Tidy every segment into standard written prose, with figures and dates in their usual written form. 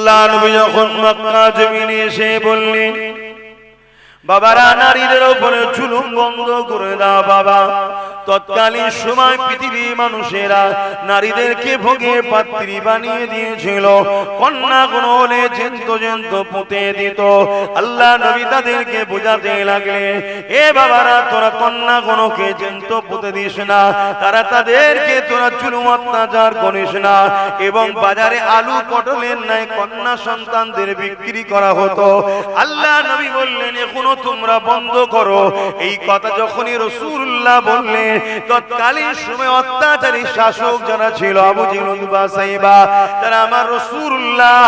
আল্লাহ নবী যখন মক্কা জমিনে এসে বললেন, বাবারা নারীদের উপরে জুলুম বন্ধ করে দাও বাবা। তৎকালীন সময় পৃথিবীর মানুষেরা নারীদেরকে ভোগের পাত্রী বানিয়ে দিয়েছিল, কন্যাগুলো হলে জ্যান্ত জ্যান্ত পুঁতে দিত। আল্লাহ নবী তাদেরকে বোঝাতে লাগলেন, এ বাবারা তোরা কন্যাগুলোকে জ্যান্ত পুঁতে দিস না, তাদেরকে তোরা জুলুম অত্যাচার করিস না। এবং বাজারে আলু পটলের ন্যায় কন্যা সন্তানদের বিক্রি করা হতো। আল্লাহ নবী বললেন, এখনো তোমরা বন্ধ করো। এই কথা যখনই রাসূলুল্লাহ বললেন, তৎকালীন সময় অত্যাচারী শাসক যারা ছিল আবু জেহেল উতবা সাইবা, তারা আমার রাসূলুল্লাহ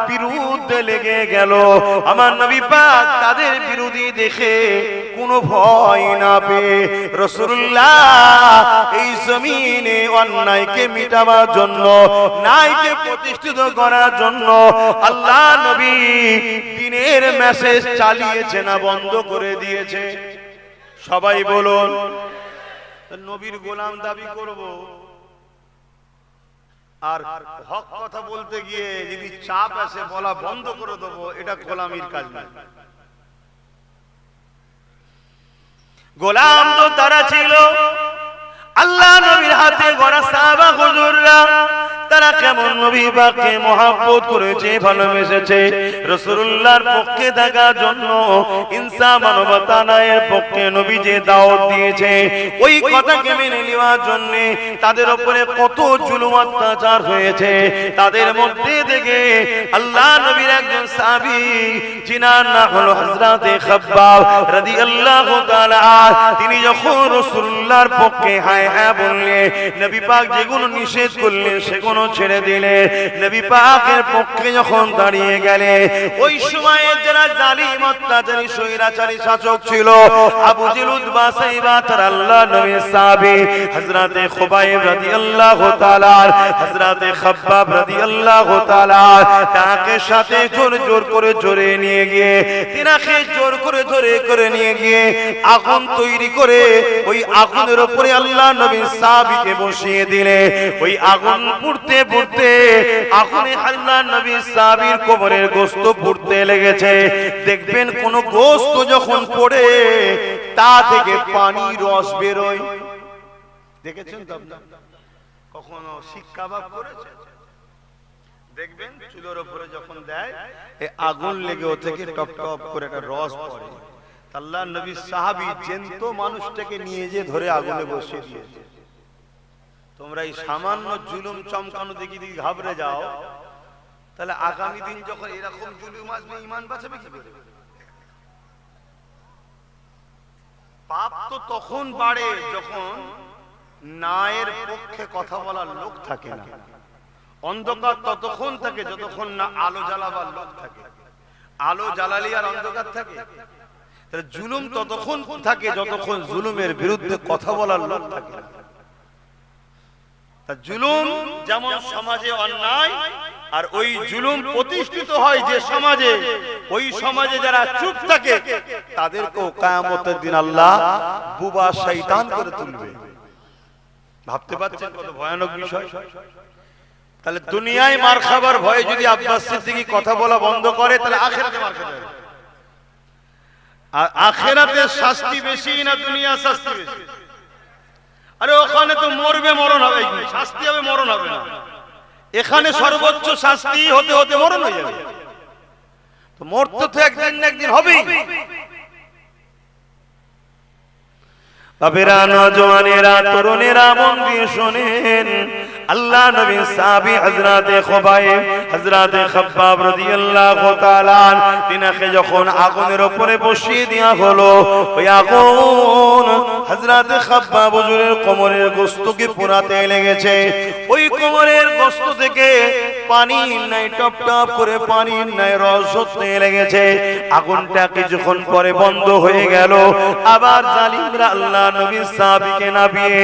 বিরুদ্ধে লেগে গেল। আমার নবী পাক তাদের বিরোধী দেখে কোনো ভয় না পেয়ে রাসূলুল্লাহ এই জমিনে অন্যায়কে মিটাবার জন্য, ন্যায়কে প্রতিষ্ঠিত করার জন্য আল্লাহ নবী দ্বীনের মেসেজ চালিয়েছে না বন্ধ করে দিয়েছে? সবাই বলুন, নবীর গোলাম দাবি করব আর হক কথা বলতে গিয়ে যদি চাপ আসে বলা বন্ধ করে দেবো, এটা গোলামির কাজ না। গোলাম তো তারা ছিল আল্লাহ নবীর হাতে গড়া সাহাবা হুজুররা। তারা কেমন নবী পাককে মহব্বত করেছে, ভালোবেসেছে, রাসূলুল্লাহর পক্ষে থাকার জন্য, ইনসাফ মানবতা ন্যায়ের পক্ষে নবী যে দাওয়াত দিয়েছে ওই কথাকে মেনে নেওয়ার জন্য তাদের উপরে কত জুলুম অত্যাচার হয়েছে। তাদের মধ্যে থেকে আল্লাহ নবীর একজন সাহাবী, যিনার নাম হলো হযরতে খাব্বাব রাদিয়াল্লাহু তাআলা, তিনি যখন রাসূলুল্লাহর পক্ষে হ্যাঁ হ্যাঁ বললেন, নবী পাক যেগুলো নিষেধ করলেন সেগুলো ছেড়ে দিলে, নবী পাকের পক্ষে যখন দাঁড়িয়ে গেলে, ওই সময়ে যারা জালিম অত্যাচারী স্বৈরাচারী শাসক ছিল আবু জেহেল উতবা সাইবা, তারা আল্লাহ নবীর সাহাবী হযরতে খুবাইব রাদিয়াল্লাহু তাআলা, হযরতে খাব্বাব রাদিয়াল্লাহু তাআলা, তাকে সাথে জোর জোর করে জোরে নিয়ে গিয়ে, তিনাকে জোর করে ধরে করে নিয়ে গিয়ে আগুন তৈরি করে ওই আগুনের উপরে আল্লাহ নবীর সাহাবীকে বসিয়ে দিলে। ওই আগুন পুড়তে পুড়তে আগুনে আল্লাহ নবীর সাহাবীর কোমরের গোশত পুড়তে লেগেছে। দেখবেন কোন গোশত যখন পড়ে তা থেকে পানি রস বেরোয়, দেখেছেন তো আপনারা? কখনো শিক কাবাব করেছেন? দেখবেন চুলোর উপরে যখন দেয় এই আগুন লেগে ও থেকে টপ টপ করে একটা রস পড়ে। আল্লাহ নবীর সাহাবী জ্যান্ত মানুষটাকে নিয়ে যে ধরে আগুনে বসিয়ে দিয়েছে। তোমরা এই সামান্য জুলুম চমকানো দেখি দেখি ঘাবড়ে যাও, তাহলে আগামী দিন যখন এরকম জুলুম আসবে ঈমান বাঁচাবে কি করে? পাপ তো তখন বাড়ে যখন ন্যায়ের পক্ষে কথা বলার লোক থাকে না। অন্ধকার ততক্ষণ থাকে যতক্ষণ না আলো জ্বালাবার লোক থাকে। আলো জ্বালালে আর অন্ধকার থাকে? তাহলে জুলুম ততক্ষণ থাকে যতক্ষণ জুলুমের বিরুদ্ধে কথা বলার লোক থাকে। জুলুম যেমন সমাজে অন্যায়, আর ওই জুলুম প্রতিষ্ঠিত হয় যে সমাজে, ওই সমাজে যারা চুপ থাকে তাদেরকেও কিয়ামতের দিন আল্লাহ বুবা শয়তান করে তুলবে। ভাবতে পারছেন কত ভয়ানক বিষয়? তাহলে দুনিয়ায় মার খাবার ভয়ে যদি আব্বাস সিদ্দিকী কথা বলা বন্ধ করে, তাহলে আখিরাতে মার খেতে হবে। আর আখিরাতে শাস্তি বেশি না দুনিয়া শাস্তি বেশি? আরে ওখানে তো মরবে, মরণ হবে, শাস্তি হবে, মরণ হবে না। এখানে সর্বোচ্চ শাস্তি হতে হতে মরণ হয়ে যাবে। তো মরতে তো একদিন না একদিন হবেই। বাবেরা, নওজওয়ানেরা, তরুণেরা মন দিয়ে শোনেন, আল্লাহ নবীর সাহাবী হযরতে খুবাইব, হযরতে খাব্বাব রাদিয়াল্লাহু তাআলা, তিনাকে যখন আগুনের উপরে বসিয়ে দেয়া হলো, ওই আগুন হযরতে খাব্বাব হুজুরের কোমরের গোশতকে পোড়াতে লেগেছে। ওই কোমরের গোশত থেকে পানির নাই টপ টপ করে পানির নাই রস ঝরতে লেগেছে। আগুনটা কিছুক্ষণ পরে বন্ধ হয়ে গেল। আবার জালিমরা আল্লাহ নবীর সাহাবীকে নামিয়ে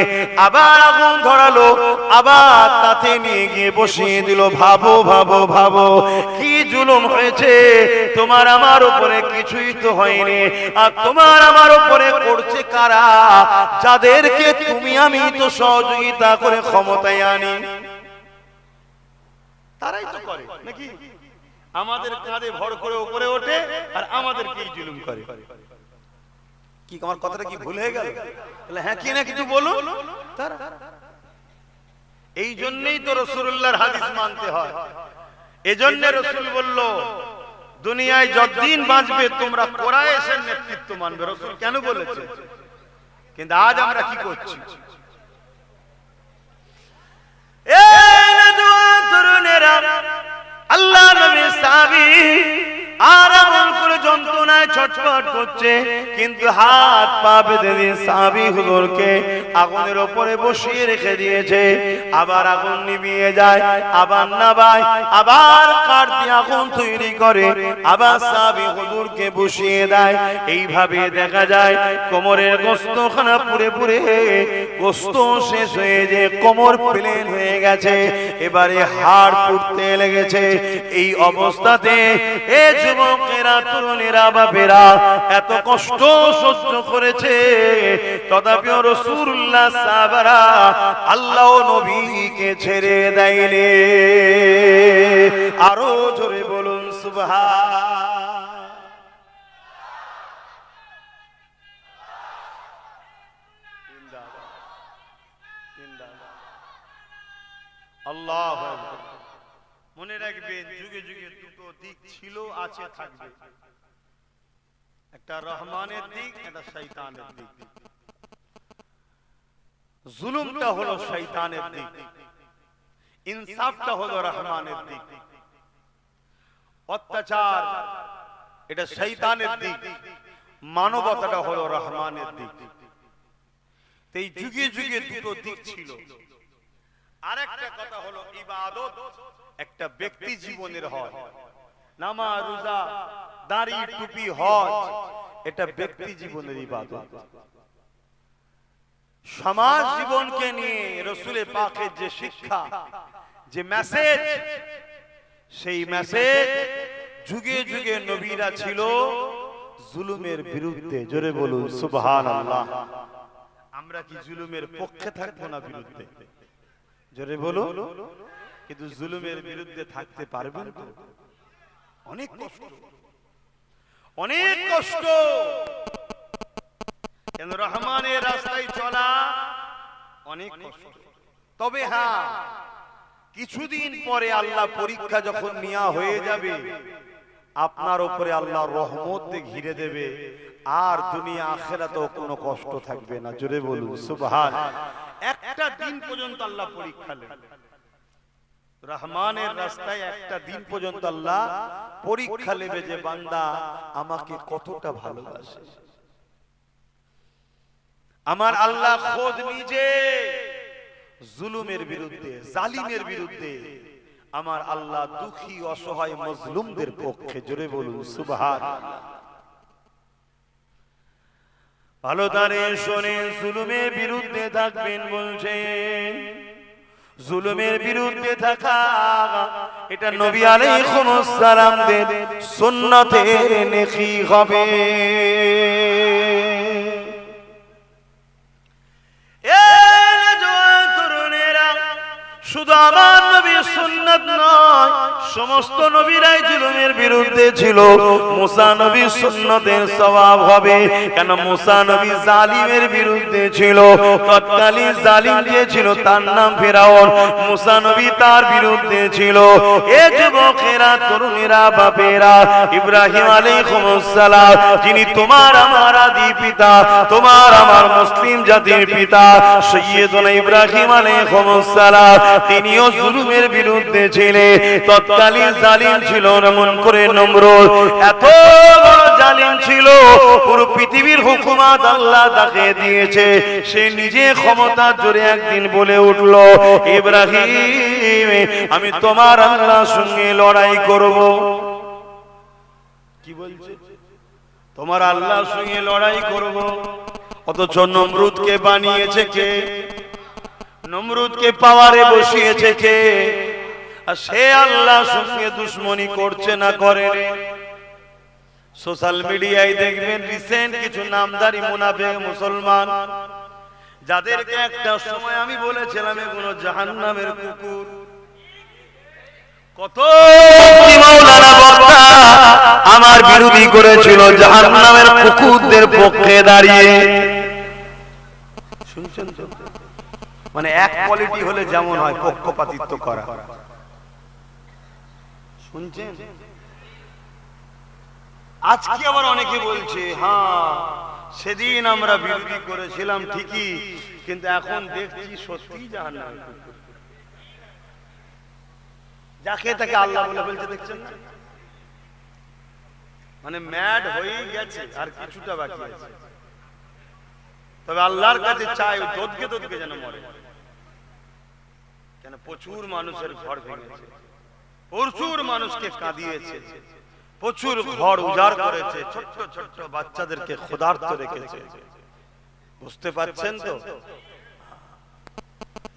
আবার আগুন ধরালো, আবার তাতে নিয়ে গিয়ে বসিয়ে দিল। ভাবো ভাবো ভাবো, কি জুলুম হয়েছে! তোমার আমার উপরে কিছুই তো হয়নি, আর তোমার আমার উপরে করছে কারা? যাদেরকে তুমি আমি তো সহযোগিতা করে ক্ষমতায় আনি, তারাই তো করে নাকি? আমাদের কাঁধে ভর করে উপরে ওঠে আর আমাদেরকেই জুলুম করে। কি আমার কথাটা কি ভুল হয়ে গেল? বলে হ্যাঁ কি না কিছু বলুন। এই জন্যই তো রাসূলুল্লাহর হাদিস মানতে হয়। এজন্য রাসূল বলল দুনিয়ায় যতদিন বাঁচবে তোমরা কুরাইশের নেতৃত্ব মানবে। রাসূল কেন বলেছে? কিন্তু আজ আমরা কি করছি? আল্লাহ নবী সাহাবী আর আমল করে যন্ত্রণায় ছটফট করছে, কিন্তু হাত পা বেঁধে দিয়ে সাহাবী হুজুরকে আগুনের উপরে বসিয়ে রেখে দিয়েছে। আবার আগুন নিভিয়ে যায়, আবার নাবায়, আবার কাঠ দিয়ে আগুন তৈরি করে, আবার সাহাবী হুজুরকে বসিয়ে দেয়। এইভাবে দেখা যায় কোমরের গোশতখানা পুড়ে পুড়ে গোশত শেষ হয়ে যে কোমর প্লেন হয়ে গেছে, এবারে হাড় পুড়তে লেগেছে। এই অবস্থাতে এ যুবকেরা, তরুণেরা, বাপেরা এত কষ্ট সহ্য করেছে, তথাপিও রাসূলুল্লাহ সাহাবারা আল্লাহ নবীকে ছেড়ে দেয়নি। আরো জোরে বলুন সুবহান। আল্লাহু আকবার। মনে রাখবেন যুগে যুগে দুটো দিক ছিল, আছে, থাকবে। একটা রহমানের দিক, একটা শয়তানের দিক। জুলুমটা হলো শয়তানের দিক, ইনসাফটা হলো রহমানের দিক। অত্যাচার এটা শয়তানের দিক, মানবতাটা হলো রহমানের দিক। এই যুগে যুগে দুটো দিক ছিল। আরেকটা কথা হলো ইবাদত একটা ব্যক্তি জীবনের হয়, নামাজ, রোজা, দাড়ি, টুপি, হজ এটা ব্যক্তি জীবনের ইবাদত। সমাজ জীবনকে নিয়ে রাসূল পাকের যে শিক্ষা, যে মেসেজ, সেই মেসেজ যুগে যুগে নবীরা ছিল জুলুমের বিরুদ্ধে। জোরে বলুন সুবহানাল্লাহ। আমরা কি জুলুমের পক্ষে থাকবো না বিরুদ্ধে? জোরে বলুন। কিন্তু জুলুমের বিরুদ্ধে থাকতে পারবেন তো? অনেক কষ্ট, অনেক কষ্ট। কেন রহমানের রাস্তায় চলা অনেক কষ্ট। তবে হ্যাঁ, কিছুদিন পরে আল্লাহ পরীক্ষা যখন নেওয়া হয়ে যাবে, আপনার উপরে আল্লাহ রহমত দিয়ে ঘিরে দেবে, আর দুনিয়া আখিরাতেও কোনো কষ্ট থাকবে না। জোরে বলুন সুবহান। একটা দিন পর্যন্ত আল্লাহ পরীক্ষা নেন। রহমানের রাস্তায় একটা দিন পর্যন্ত আল্লাহ পরীক্ষা নেবে যে বান্দা আমাকে কতটা ভালোবাসে। আমার আল্লাহ খোদ নিজে জুলুমের বিরুদ্ধে, জালিমের বিরুদ্ধে, আমার আল্লাহ দুঃখী, অসহায়, মজলুমদের পক্ষে। জোরে বলুন সুবহানাল্লাহ। ভালো তারে শুনে জুলুমের বিরুদ্ধে থাকবেন বলছেন। জুলুমের বিরুদ্ধে থাকা এটা নবী আলাইহিস সালামদের সুন্নতের নেকি হবে। শুধু আমার নবীর সুন্নাত নয়, সমস্ত নবীরাই জুলুমের বিরুদ্ধে ছিল। মুসা নবীর সুন্নতের সওয়াব হবে, কেন মুসা নবী জালিমের বিরুদ্ধে ছিল। তৎকালীন জালিম যে ছিল তার নাম ফেরাউন, মুসা নবী তার বিরুদ্ধে ছিল। এ যুবকেরা, তরুণেরা, বাপেরা, ইব্রাহিম আলাইহিস সালাম যিনি তোমার আমার আদি পিতা, তোমার আমার মুসলিম জাতির পিতা, সাইয়্যিদুনা ইব্রাহিম আলাইহিস সালাম, তিনিও জুলুমের বিরুদ্ধে ছিলেন। তৎকালীন জালিম ছিল এমন করে নমরুদ, এত বড় জালিম ছিল, পুরো পৃথিবীর হুকুমত আল্লাহ তাকে দিয়েছে। সে নিজে ক্ষমতার জোরে একদিন বলে উঠল, ইব্রাহিম আমি তোমার আল্লাহর সঙ্গে লড়াই করব। কি বলছে? তোমার আল্লাহর সঙ্গে লড়াই করব। অথচ নমরুদকে বানিয়েছে কে? নমরুদকে পাওয়ারে বসিয়েছে কে? আর সে আল্লাহর সঙ্গে দুশ্মনী করছে না করে? সোশ্যাল মিডিয়ায় দেখবেন রিসেন্ট কিছু নামদারি মুনাফিক মুসলমান, যাদেরকে একটা সময় আমি বলেছিলাম এগুলো জাহান্নামের কুকুর। কত মাওলানা বিরোধী করেছিল জাহান্নামের কুকুরদের পক্ষে দাঁড়িয়ে। শুনছেন তো? মানে এক কোয়ালিটি হলে যেমন হয় পক্ষপাতিত্ব করা। শুনছেন? আজকে আবার অনেকে বলছে হ্যাঁ সেদিন আমরা বিরোধী করেছিলাম ঠিকই, কিন্তু এখন দেখছি সত্যি জাহান্নামের কুকুর। যাকে তাকে আল্লাহ বলে ফেলছে, দেখছেন না? মানে ম্যাড হয়ে গেছে, আর কিছুটা বাকি আছে। তবে আল্লাহর কাছে চাই দোদকে দোদকে যেন মরে। কেন প্রচুর মানুষের ঘর ভেঙেছে, প্রচুর মানুষকে কাঁদিয়েছে, প্রচুর ঘর উজাড় করেছে, ছোট্ট ছোট্ট বাচ্চাদেরকে ক্ষুধার্ত রেখেছে। বুঝতে পারছেন তো?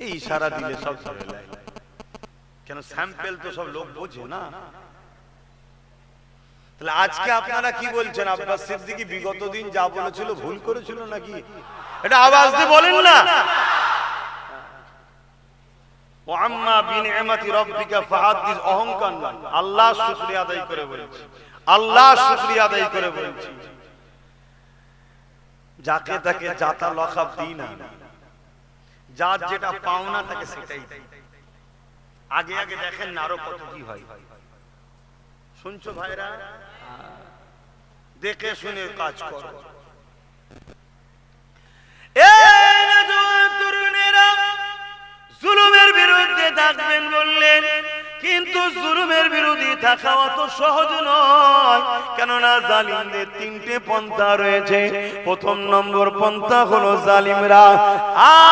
এই ইশারা দিলে সব ধরে নেয়। কেন স্যাম্পল তো সব লোক বোঝে না। তাহলে আজকে আপনারা কি বলছেন? আব্বাস সিদ্দিকী বিগত দিন যা বলেছিল ভুল করেছিল নাকি? এটা আওয়াজ দিয়ে বলেন না। ওয়াম্মা বিনিআমাতি রাব্বিকা ফাহাদ্দিস, অহংকার না, আল্লাহ শুকরিয়া আদায় করে বলছি, আল্লাহ শুকরিয়া আদায় করে বলছি। যাকে তাকে জাতা লকাব দিই না, যার যেটা পাওনা তাকে সেটাই দেয়। আগে আগে দেখেন না আরো কত কি হয়। শুনছো ভাইরা? দেখে শুনে কাজ করো। এই নওজোয়ান তরুণেরা জুলুমের বিরুদ্ধে থাকবেন বললেন, কিন্তু জুলুমের বিরোধী থাকা অত সহজ নয়। কেননা জালিমদের তিনটে পন্থা রয়েছে। প্রথম নম্বর পন্থা হলো জালিমরা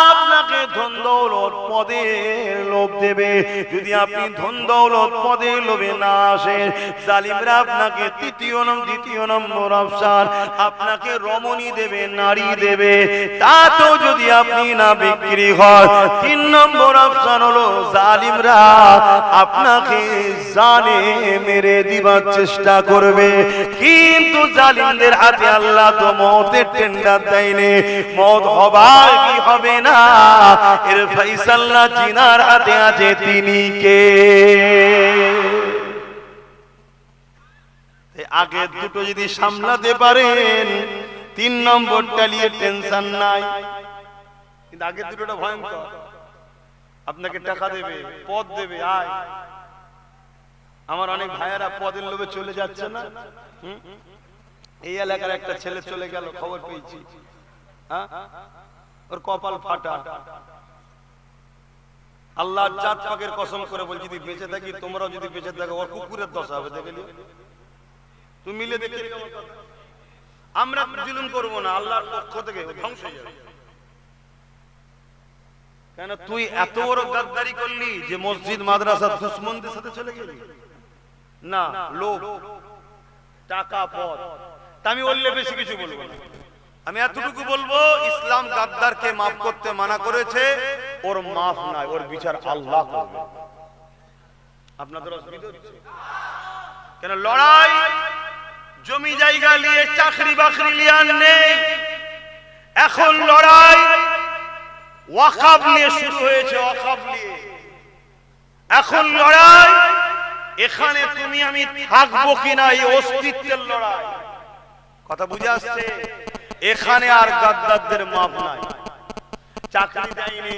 আপনাকে ধন দৌলত পদের লোভ দেবে। যদি আপনি ধন দৌলত পদের লোভে না আসেন, জালিমরা আপনাকে দ্বিতীয় নম্বর অপশন, আপনাকে রমণী দেবে, নারী দেবে। তাতেও যদি আপনি না বিক্রি হয়, 3 নম্বর অপশন হলো জালিমরা আপনাকে জানে মেরে দিবার চেষ্টা করবে। কিন্তু জালিমদের হাতে আল্লাহ তো মওতের টেন্ডার দেয়নি। মওত হবার কি হবে না, এর ফয়সালা জিনার হাতে আছে। তিনি কে? আগে দুটো যদি সামলাতে পারেন, 3 নম্বরটা নিয়ে টেনশন নাই। কিন্তু আগে দুটোটা ভয়ঙ্কর। আপনাকে টাকা দেবে, পদ দেবে, আয়। আমার অনেক ভাইয়েরা পদের লোভে চলে যাচ্ছে না। এই এলাকার একটা ছেলে চলে গেল, খবর পেয়েছি। ওর কপাল ফাটা। আল্লাহর জাত পাকের কসম করে বলছি, যদি বেঁচে থাকি, তোমরাও যদি বেঁচে থাকো, ওর কুকুরের দশা হবে। দেখে নিও, তুমি মিলে দেখে। আমরা জুলুম করব না, আল্লাহর পক্ষ থেকে ধ্বংস হয়ে যাবে। কেন তুই এত বড় গাদ্দারি করলি যে মসজিদ মাদ্রাসা দুশমনদের সাথে চলে গেলি? না, লোভ, টাকা, পদ। আমি বললে বেশি কিছু বলবো না। আমি এতটুকু বলবো, ইসলাম গাদ্দারকে মাফ করতে মানা করেছে। ওর মাফ নাই, ওর বিচার আল্লাহ করবে। আপনাদের অসুবিধা হচ্ছে? কেন লড়াই জমি জায়গা নিয়ে, চাকরি বাকরি নিয়ে নেই। এখন লড়াই ওয়াকফ নিয়ে শুরু হয়েছে, ওয়াকফ নিয়ে। এখন লড়াই এখানে তুমি আমি থাকবো কিনা, এই অস্তিত্বের লড়াই। কথা বুঝে আসছে? এখানে আর গাদ্দারদের মাপ নাই। চাকরি দেয়নি,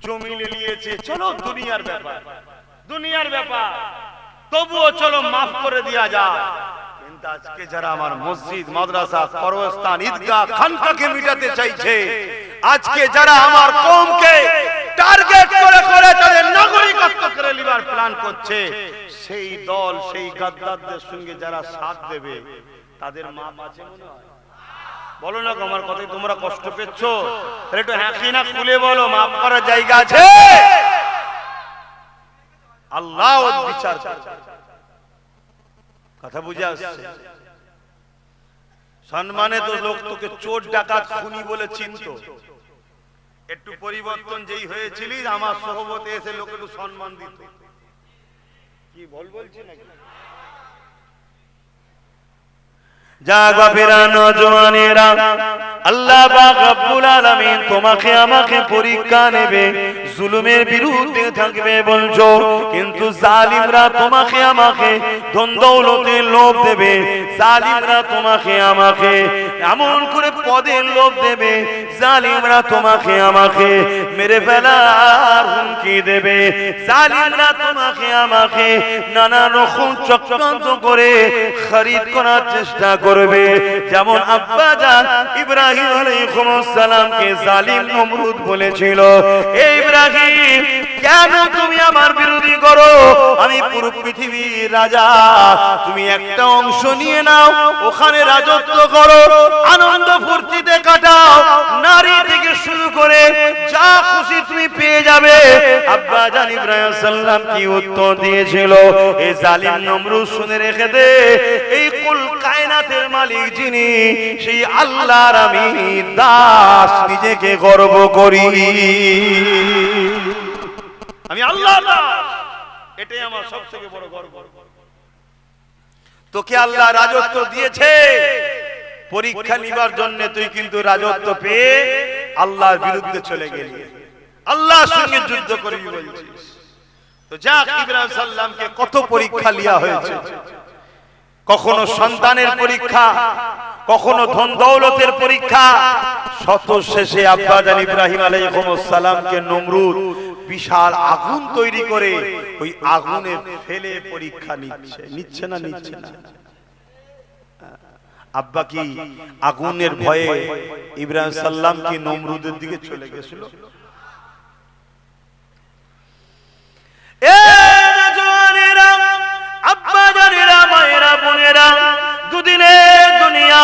জমি নিয়েছে, চলো দুনিয়ার ব্যাপার, দুনিয়ার ব্যাপার, তবুও চলো মাফ করে দেয়া যায়। কিন্তু আজকে যারা আমার মসজিদ, মাদ্রাসা, কবরস্থান, ঈদগাহ, খানকাকে মিটাতে চাইছে, আজকে যারা আমার কওমকে টার্গেট করে করে তাদের নাগরিকত্ব করে নেবার প্ল্যান করছে, সেই দল, সেই গাদ্দারদের সঙ্গে যারা সাথ দেবে, তাদের মাপ আছে মনে হয়? বলো না, আমার কথাই তোমরা কষ্ট পেচ্ছ? তাহলে একটু হ্যাঁ কি না খুলে বলো, মাপ করার জায়গা আছে। আল্লাহ বিচার করবে। কথা বুঝে আসছে? সম্মানে তো লোক তোকে চোর, ডাকাত, খুনি বলে চিনতো। একটু পরিবর্তন যেই হয়েছিল, আমার সহবতে এসে লোক একটু সম্মান দিত। কি বলছি নাকি? জাগা নওজওয়ানেরা, আল্লাহ পাক রব্বুল আলামিন তোমাকে আমাকে পরীক্ষা নেবে, জুলুমের বিরুদ্ধে থাকবে বলছো, কিন্তু জালিমরা তোমাকে আমাকে ধন দৌলতের লোভ দেবে, জালিমরা তোমাকে আমাকে এমন করে পদের লোভ দেবে, জালিমরা তোমাকে আমাকে মেরে ফেলার হুমকি দেবে, জালিমরা তোমাকে আমাকে নানা রকম চক্রান্ত করে খরিদ করার চেষ্টা করবে। যেমন আব্বা জান ইব্রাহিম আলাইহিস সালামকে জালিম নমরুদ বলেছিল, এই ইব্রাহিম কেন তুমি আমার বিরোধী করো, আমি পুরো পৃথিবীর রাজা, তুমি একটা অংশ নিয়ে নাও, ওখানে রাজত্ব করো, আনন্দ ফুর্তিতে কাটাও, নারী থেকে শুরু করে যা খুশি তুমি পেয়ে যাবে। আব্বা জান ইব্রাহিম সাল্লাম কি উত্তর দিয়েছিল, এই জালিম নমরুদ শুনে রেখে দে, এই কুল কায়নাতের মালিক যিনি, সেই আল্লাহর আমি দাস, নিজেকে গর্ব করি, আমি আল্লাহর দাস, এটাই আমার সবথেকে বড় গর্ব। তোকে আল্লাহ রাজত্ব দিয়েছে পরীক্ষা নিবার জন্য, তুই কিন্তু রাজত্ব পেয়ে আল্লাহর বিরুদ্ধে চলে গেলি, আল্লাহর সঙ্গে যুদ্ধ করবি বলছিস। তো যাক, ইব্রাহিম সাল্লামকে কত পরীক্ষা লিয়া হয়েছে, কখনো সন্তানের পরীক্ষা, কখনো ধন দৌলতের পরীক্ষা, শত শেষে আব্বা জান ইব্রাহিম আলাইহিস সালামকে নমরুদ বিশাল আগুন তৈরি করে ওই আগুনে ফেলে পরীক্ষা নিচ্ছে না। আব্বা কি আগুনের ভয়ে ইব্রাহিম সাল্লাম কি নমরুদের দিকে চলে গেছিল? আব্বা জানেরা, মায়েরা, বোনেরা, দুদিনের দুনিয়া,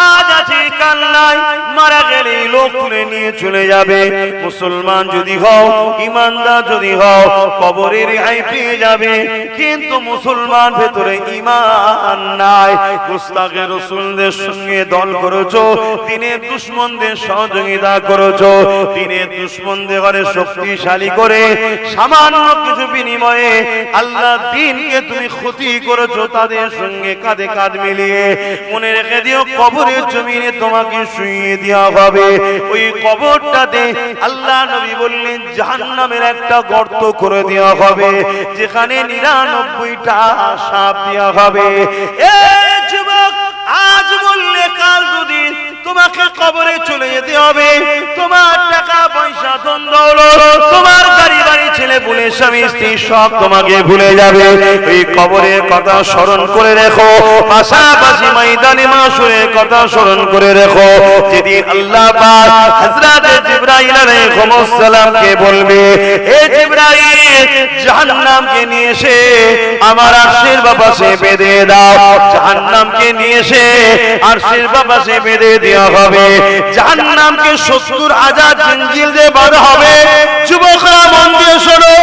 আজ আছে কাল নাই, মারা গেলে লোক তুলে নিয়ে চলে যাবে। মুসলমান যদি হও, ইমানদার যদি হও, কবরে রেহাই পেয়ে যাবে, কিন্তু মুসলমান ভেতরে ঈমান নাই, মুস্তাকে রাসূলদের সঙ্গে দল করেছো, দিনের দুশমনদের সহযোগিতা করেছো, দিনের দুশমনদের ঘরে শক্তিশালী করে সামান্য কিছু বিনিময়ে আল্লাহ দ্বীনকে তুমি ক্ষতি করেছো, তাদের সঙ্গে কাঁধে কাঁধ মিলিয়ে। মনে রেখে দিও, কবরের জমিনে তোমাকে শুইয়ে দেওয়া হবে, ওই কবরটাতে আল্লাহ নবী বললেন জাহান্নামের একটা গর্ত করে দেওয়া হবে, যেখানে 99টা সাপ দেওয়া হবে। এই যুবক, আজ বললে কাল দুদিন তোমাকে কবরে চলে যেতে হবে, তোমার টাকা পয়সা, ধন দৌলত, তোমার গাড়ি বাড়ি, ছেলে পুলে, স্বামী স্ত্রী সব তোমাকে ভুলে যাবে। এই কবরের কথা স্মরণ করে রেখো, পাশাপাশি ময়দানে মাশরের কথা স্মরণ করে রেখো, যেদিন আল্লাহ পাক হযরত জিবরাইল আলাইহিস সালামকে বলবে, হে জিবরাইল, জাহান্নামকে নিয়ে এসে আমার আরশের বাপাশে বেঁধে দাও, জাহান্নামকে নিয়ে এসে আরশের বাপাশে বেঁধে দেওয়া হবে, জাহান্নামকে 70,000 জিঞ্জির দিয়ে বাঁধা হবে। যুবকরা মন দিয়ে শোনো,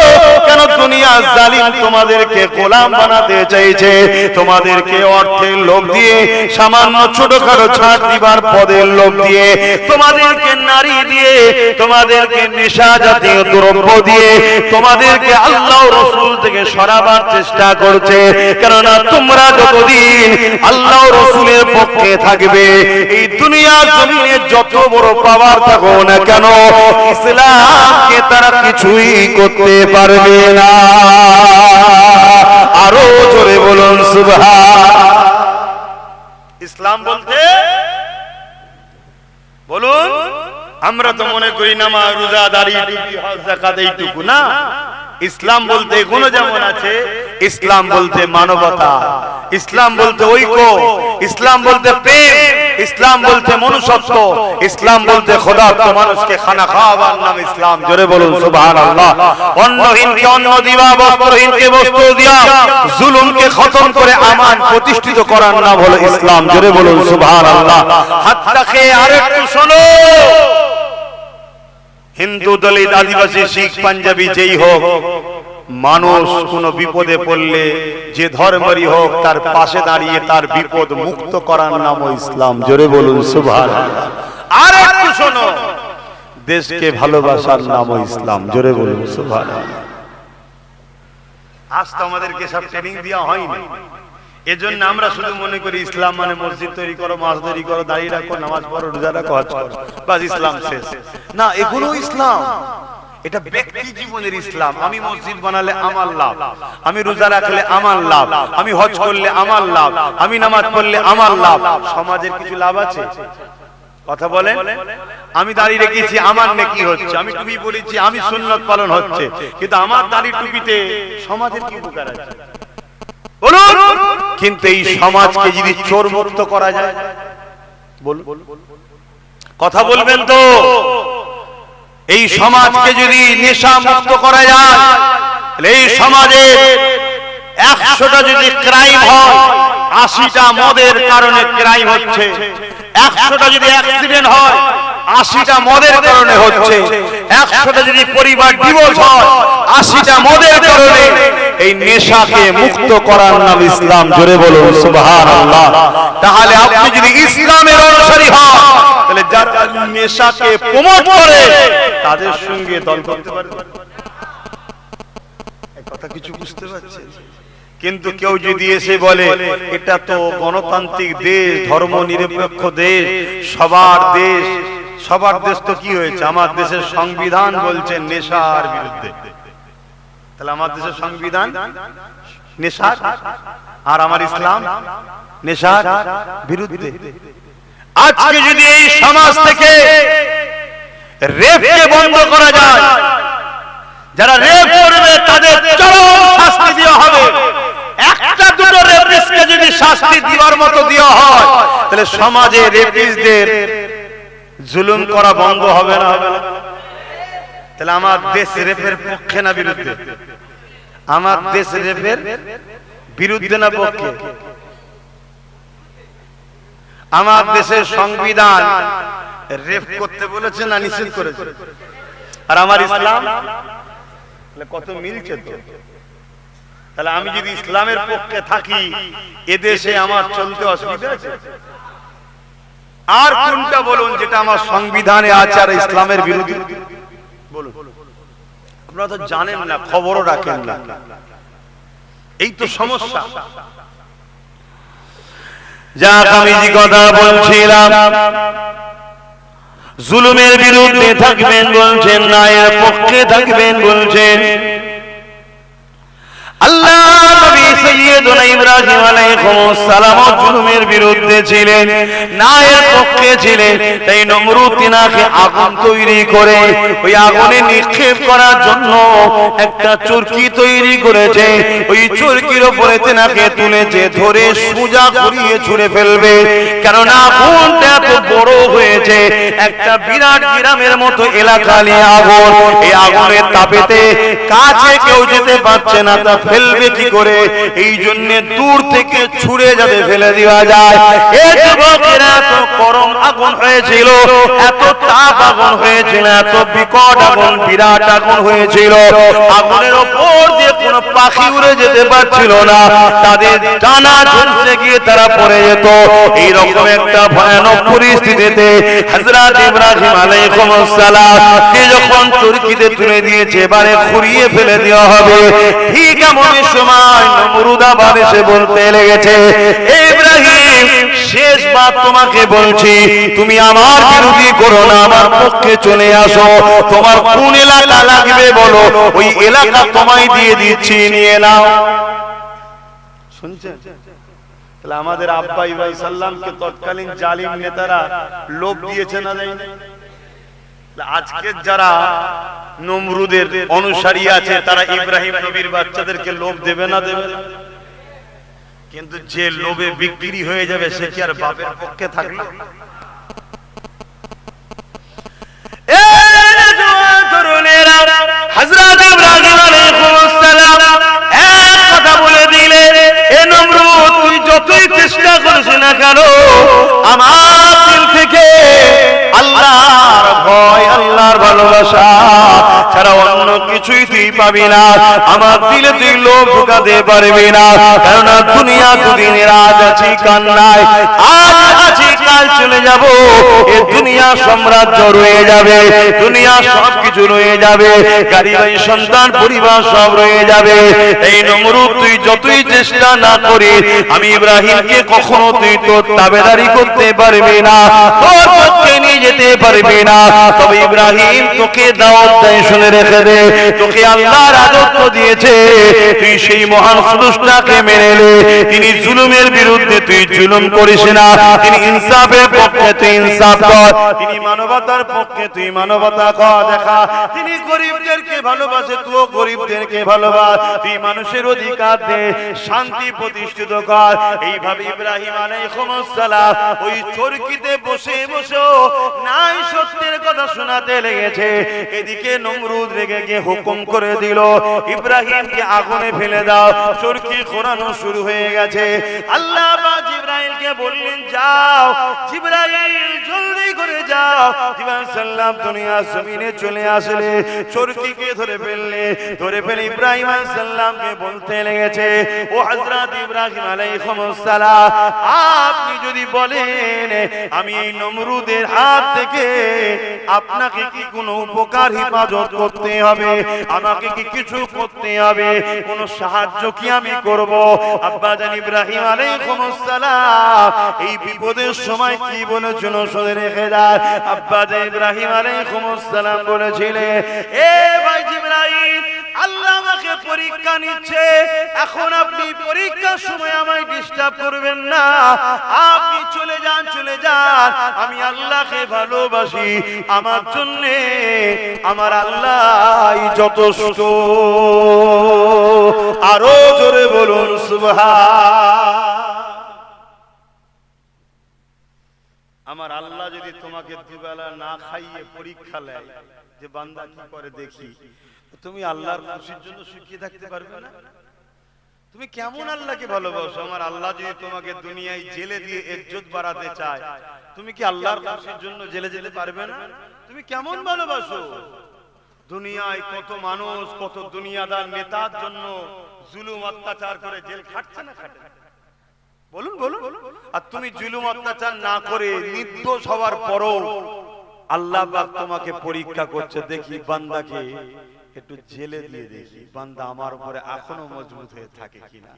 কেন দুনিয়ার জালিম তোমাদেরকে গোলাম বানাতে চাইছে, তোমাদেরকে অর্থের লোভ দিয়ে, সামান্য ছোটখাটো ছাড় দিবার পদের লোভ দিয়ে, তোমাদেরকে নারী দিয়ে, তোমাদেরকে নেশা জাতীয় দ্রব্য দিয়ে, তোমাদেরকে আল্লাহ রাসূল থেকে সরাবার চেষ্টা করছে। কেননা তোমরা যতদিন আল্লাহ রাসূলের পক্ষে থাকবে, এই দুনিয়ার জমিনে যত বড় পাওয়ার থাকো না কেন, ইসলামকে তারা কিছুই করতে পারবে না। আরো জোরে বলুন সুবহান। ইসলাম বলতে, বলুন, আমরা তো মনে করি নামাজ, রোজা, দাড়ি, টুপি, হজ, যাকাত এইটুকু না। ইসলাম বলতে এগুলো যেমন আছে, ইসলাম বলতে মানবতা, ইসলাম বলতে ঐক্য, ইসলাম বলতে প্রেম, ইসলাম বলতে মনুষ্যত্ব, ইসলাম বলতে খোদাত্ব, মানুষকে খানা খাওয়াবার নাম ইসলাম। জোরে বলুন সুবহানাল্লাহ। অন্নহীনকে অন্ন দিবা, বস্ত্রহীনকে বস্ত্র দিয়া, জুলুমকে খতম করে আমান প্রতিষ্ঠিত করার নাম হলো ইসলাম। জোরে বলুন সুবহানাল্লাহ। হাতটা খেয়ে আরেকটু শোনো, হিন্দু, দলিত, আদিবাসী, শিখ, পাঞ্জাবি যেই হোক, মানুষ কোন বিপদে পড়লে যে ধর্মেরই হোক, তার পাশে দাঁড়িয়ে তার বিপদ মুক্ত করার নাম ইসলাম। জোরে বলুন সুবহানাল্লাহ। আর একটু শোনো, দেশকে ভালোবাসার নাম ইসলাম। জোরে বলুন সুবহানাল্লাহ। আজ তো আমাদেরকে সব ট্রেনিং দেওয়া হয়নি, এজন্য আমরা শুধু মনে করি ইসলাম মানে মসজিদ তৈরি করো, মাছ তৈরি করো, দাঁড়িয়ে রাখো, নামাজ পড়ো, রোজা রাখো, হজ করো, বাস ইসলাম শেষ। না, এগুলো ইসলাম, এটা ব্যক্তি জীবনের ইসলাম। আমি মসজিদ বানালে আমার লাভ, আমি রোজা রাখলে আমার লাভ, আমি হজ করলে আমার লাভ, আমি নামাজ পড়লে আমার লাভ। সমাজের কিছু লাভ আছে? কথা বলেন। আমি দাড়ি রেখেছি, আমার নেকি হচ্ছে, আমি টুপি পরেছি, আমি সুন্নাত পালন হচ্ছে, কিন্তু আমার দাড়ি টুপিতে সমাজের কি উপকার আছে বলুন? কিন্তু এই সমাজকে যদি চোর মুক্ত করা যায়, বলুন, কথা বলবেন তো? এই সমাজকে যদি নেশা মুক্ত করা যায়, এই সমাজে 100টা যদি ক্রাইম হয়, 80টা মদের কারণে ক্রাইম হচ্ছে। 100টা যদি অ্যাক্সিডেন্ট হয়, 80টা মদের কারণে হচ্ছে। 100টা যদি পরিবার ডিভোর্স হয়, 80টা মদের কারণে। এই নেশাকে মুক্ত করার নাম ইসলাম। জোরে বলুন সুবহানাল্লাহ। তাহলে আপনি যদি ইসলামের অনুসারী হন, তাহলে যারা নেশাকে প্রমোট করে তাদের সঙ্গে দল করতে পারবেন। এই কথা কিছু বুঝতে পারছেন? কিন্তু কেউ যদি এসে বলে এটা তো গণতান্ত্রিক দেশ, ধর্ম নিরপেক্ষ দেশ, সবার দেশ, সবার দেশ তো কি হয়েছে? আমার দেশের সংবিধান বলছে নেশার বিরুদ্ধে। তাহলে আমার দেশের সংবিধান নেশার, আর আমার ইসলাম নেশার বিরুদ্ধে। আজকে যদি এই সমাজ থেকে রেপকে বন্ধ করা যায়, যারা রেপ করবে তাদের চরম শাস্তি দেওয়া হবে। একটা দুটো রেপিস্টকে যদি শাস্তি দেওয়ার মতো দেওয়া হয়, তাহলে সমাজে রেপিস্টদের জুলুম করা বন্ধ হবে না? হবে না? তাহলে আমার দেশ রেপের পক্ষে না বিরুদ্ধে? আমার দেশ রেপের বিরুদ্ধে না পক্ষে? আমার দেশের সংবিধান রেপ করতে বলেছে না নিষেধ করেছে? আর আমার ইসলাম, কত মিলছে তো। তাহলে আমি যদি ইসলামের পক্ষে থাকি, এদেশে আমার চলতে অসুবিধা আছে? আর কোনটা বলুন যেটা আমার সংবিধানে আছে আর ইসলামের বিরোধী? বলুন। আপনারা তো জানেন না, খবরও রাখেন না, এই তো সমস্যা। যাক, আমি যে কথা বলছিলাম, জুলুমের বিরুদ্ধে থাকবেন বলছেন, ন্যায়ের পক্ষে থাকবেন বলছেন। আল্লাহ নবী সাইয়্যিদুনা ইব্রাহিম আলাইহিস সালাম জুলুমের বিরুদ্ধে ছিলেন, ন্যায়ের পক্ষে ছিলেন। তাই নমরুদ তিনাকে আগুন তৈরি করে ওই আগুনে নিক্ষেপ করার জন্য একটা চরকি তৈরি করেছে। ওই চরকির উপরে তিনাকে তুলেছে, ধরে সোজা ঘুরিয়ে ছুঁড়ে ফেলবে। কেননা আগুনটা এত বড় হয়েছে, একটা বিরাট গ্রামের মতো এলাকা নিয়ে আগুন। এই আগুনের তাপেতে কাছে কেউ যেতে পারছে না, তা ফেলবে কি করে? এই জন্য দূর থেকে ছুঁড়ে যাতে ফেলে দেওয়া যায়। এই যুবকেরা এত গরম আগুন হয়েছিল, এত তাপ আগুন হয়েছিল, এত বিকট আগুন, বিরাট আগুন হয়েছিল। আগুনের ওপর দিয়ে কোনো পাখি উড়ে যেতে পারছিল না, তাদের ডানা ঝুলসে গিয়ে তারা পড়ে যেত। এইরকম একটা ভয়ানক পরিস্থিতিতে হযরত ইব্রাহিম আলাইহিস সালাম যখন চরকিতে তুলে দিয়েছে, এবারে ঘুরিয়ে ফেলে দেওয়া হবে, ঠিক এমন সময় নমরুদ আবার এসে বলতে লেগেছে, ইব্রাহিম শেষবার তোমাকে বলছি, তুমি আমার বিরোধী করো না, আমার পক্ষে চলে আসো। তোমার কোন এলাকা লাগবে বলো, ওই এলাকা তোমায় দিয়ে দিচ্ছি, নিয়ে নাও। শুনছেন? তাহলে আমাদের আব্বা ইব্রাহিম সাল্লামকে তৎকালীন জালিম নেতারা লোভ দিয়েছে না দেয়? আজকে যারা নমরুদের অনুসারী আছে, তারা ইব্রাহিম নবীর বাচ্চাদেরকে লোভ দেবে না দেবে? কিন্তু যে লোভে বিক্রি হয়ে যাবে, সে কি আর বাপের পক্ষে থাকলো? হযরত ইব্রাহিম আলাইহিস সালাম এক কথা বলে দিলেন, এ নমরুদ, তুই যতই চেষ্টা করিস না কেন, আমার দিল থেকে আল্লাহর ভয়, আল্লাহর ভালোবাসা ছাড়া অন্য কিছুই তুই পাবি না। আমার দিলে তুই লোভ ঢুকাতে পারবি না, কেননা দুনিয়া দুদিনের, আজ আছি কাল নাই, আজ আছি কাল চলে চলে যাব, এ দুনিয়া সাম্রাজ্য রয়ে যাবে, দুনিয়া সবকিছু রয়ে যাবে, গাড়ি বাড়ি সন্তান পরিবার সব রয়ে যাবে। এই নমরুদ তুই যতই চেষ্টা না করিস, আমি ইব্রাহিমকে কখনো তুই তোর তাবেদারি করতে পারবি না, তোর পক্ষে নিয়ে যেতে পারবি না। তবে ইব্রাহিম তোকে দাওয়াত দেয়, শুনে রেখে দে, তোকে আল্লাহ রাজত্ব দিয়েছে, তুই সেই মহান স্রষ্টাকে মেনে নে। তিনি জুলুমের বিরুদ্ধে তুই জুলুম করিস না, তিনি ইনসাফের পক্ষে তুই ইনসাফ কর, তিনি মানবতার পক্ষে তুই মানবতা কর দেখা। তিনি গরিবদেরকে ভালোবাসে, তুইও গরিবদেরকে ভালোবাস, তুই মানুষের অধিকার দে, শান্তি প্রতিষ্ঠিত কর। এইভাবে ইব্রাহিম আলাইহিস সালাম ওই চরকিতে বসে বসে নাই সত্যের কথা শোনাতে লেগেছে। এদিকে নমরুদ রেগে গিয়ে হুকুম করে দিল, ইব্রাহিমকে আগুনে ফেলে দাও। চরকি খোঁড়ানো শুরু হয়ে গেছে। আল্লাহ পাক জিবরাইলকে বললেন, যাও জিবরাইল, জলদি করে যাও। জিবরাইল সাল্লাম দুনিয়া জমিনে চলে আসলে চরকিকে ধরে ফেললে, ধরে ফেলে ইব্রাহিম আলাইহিস সালামকে বলতে লেগেছে, ও হযরত ইব্রাহিম আলাইহিস সালাম, আপনি যদি বলেন আমি এই নমরুদের হাত থেকে আপনাকে কি কোনো উপকার হিফাজত করতে হবে, আমাকে কি কিছু করতে হবে, কোন সাহায্য কি আমি করব? আব্বাজান ইব্রাহিম আলাইহিস সালাম এই বিপদের সময় কি বলেছিল শুনে রেখে যান। আব্বাজান ইব্রাহিম আলাইহিস সালাম বলেছিলেন, এ ভাই জিবরাইল, আল্লাহ আমাকে পরীক্ষা নিচ্ছে, এখন আপনি পরীক্ষার সময় আমায় ডিস্টার্ব করবেন না, আপনি চলে যান, চলে যান, আমি আল্লাহকে ভালোবাসি, আমার জন্য আমার আল্লাহ যথেষ্ট। আরো জোরে বলুন সুবহান। আমার আল্লাহ যদি তোমাকে দুবেলা না খাইয়ে পরীক্ষা নেয় যে বান্দা কি করে দেখি, তুমি আল্লাহর খুশির জন্য সুখী থাকতে পারবে না? তুমি কেমন আল্লাহকে ভালোবাসো? আমার আল্লাহ যদি তোমাকে দুনিয়ায় জেলে দিয়ে ইজ্জত বাড়াতে চায়, তুমি কি আল্লাহর খুশির জন্য জেলে যেতে পারবে না? তুমি কেমন ভালোবাসো? দুনিয়ায় কত মানুষ, কত দুনিয়াদার নেতার জন্য জুলুম অত্যাচার করে জেল খাটছে না খাটে? বলুন বলুন। আর তুমি জুলুম অত্যাচার না করে নির্দোষ হওয়ার পরও আল্লাহ পাক তোমাকে পরীক্ষা করছে, দেখি বান্দাকে একটু জেলে দিয়ে দেখি বান্দা আমার উপরে এখনো মজবুত হয়ে থাকে কিনা।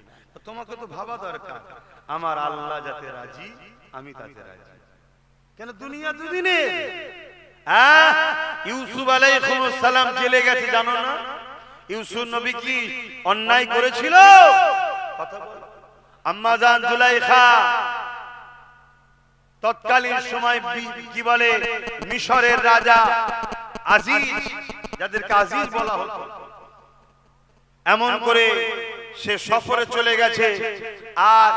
তোমাকে তো ভাবা দরকার, আমার আল্লাহ যাতে রাজি, আমি তাতে রাজি। কেন দুনিয়া দুদিনে। ইউসুফ আলাইহিস সালাম জেলে গেছে, জানো না? ইউসুফ নবী কি অন্যায় করেছিল? কথা বল। আম্মা জান জুলাইখা তৎকালীন সময় কি বলে, মিশরের রাজা আজিজ, যাদেরকে আজিজ বলা হতো, এমন করে সে সফরে চলে গেছে আর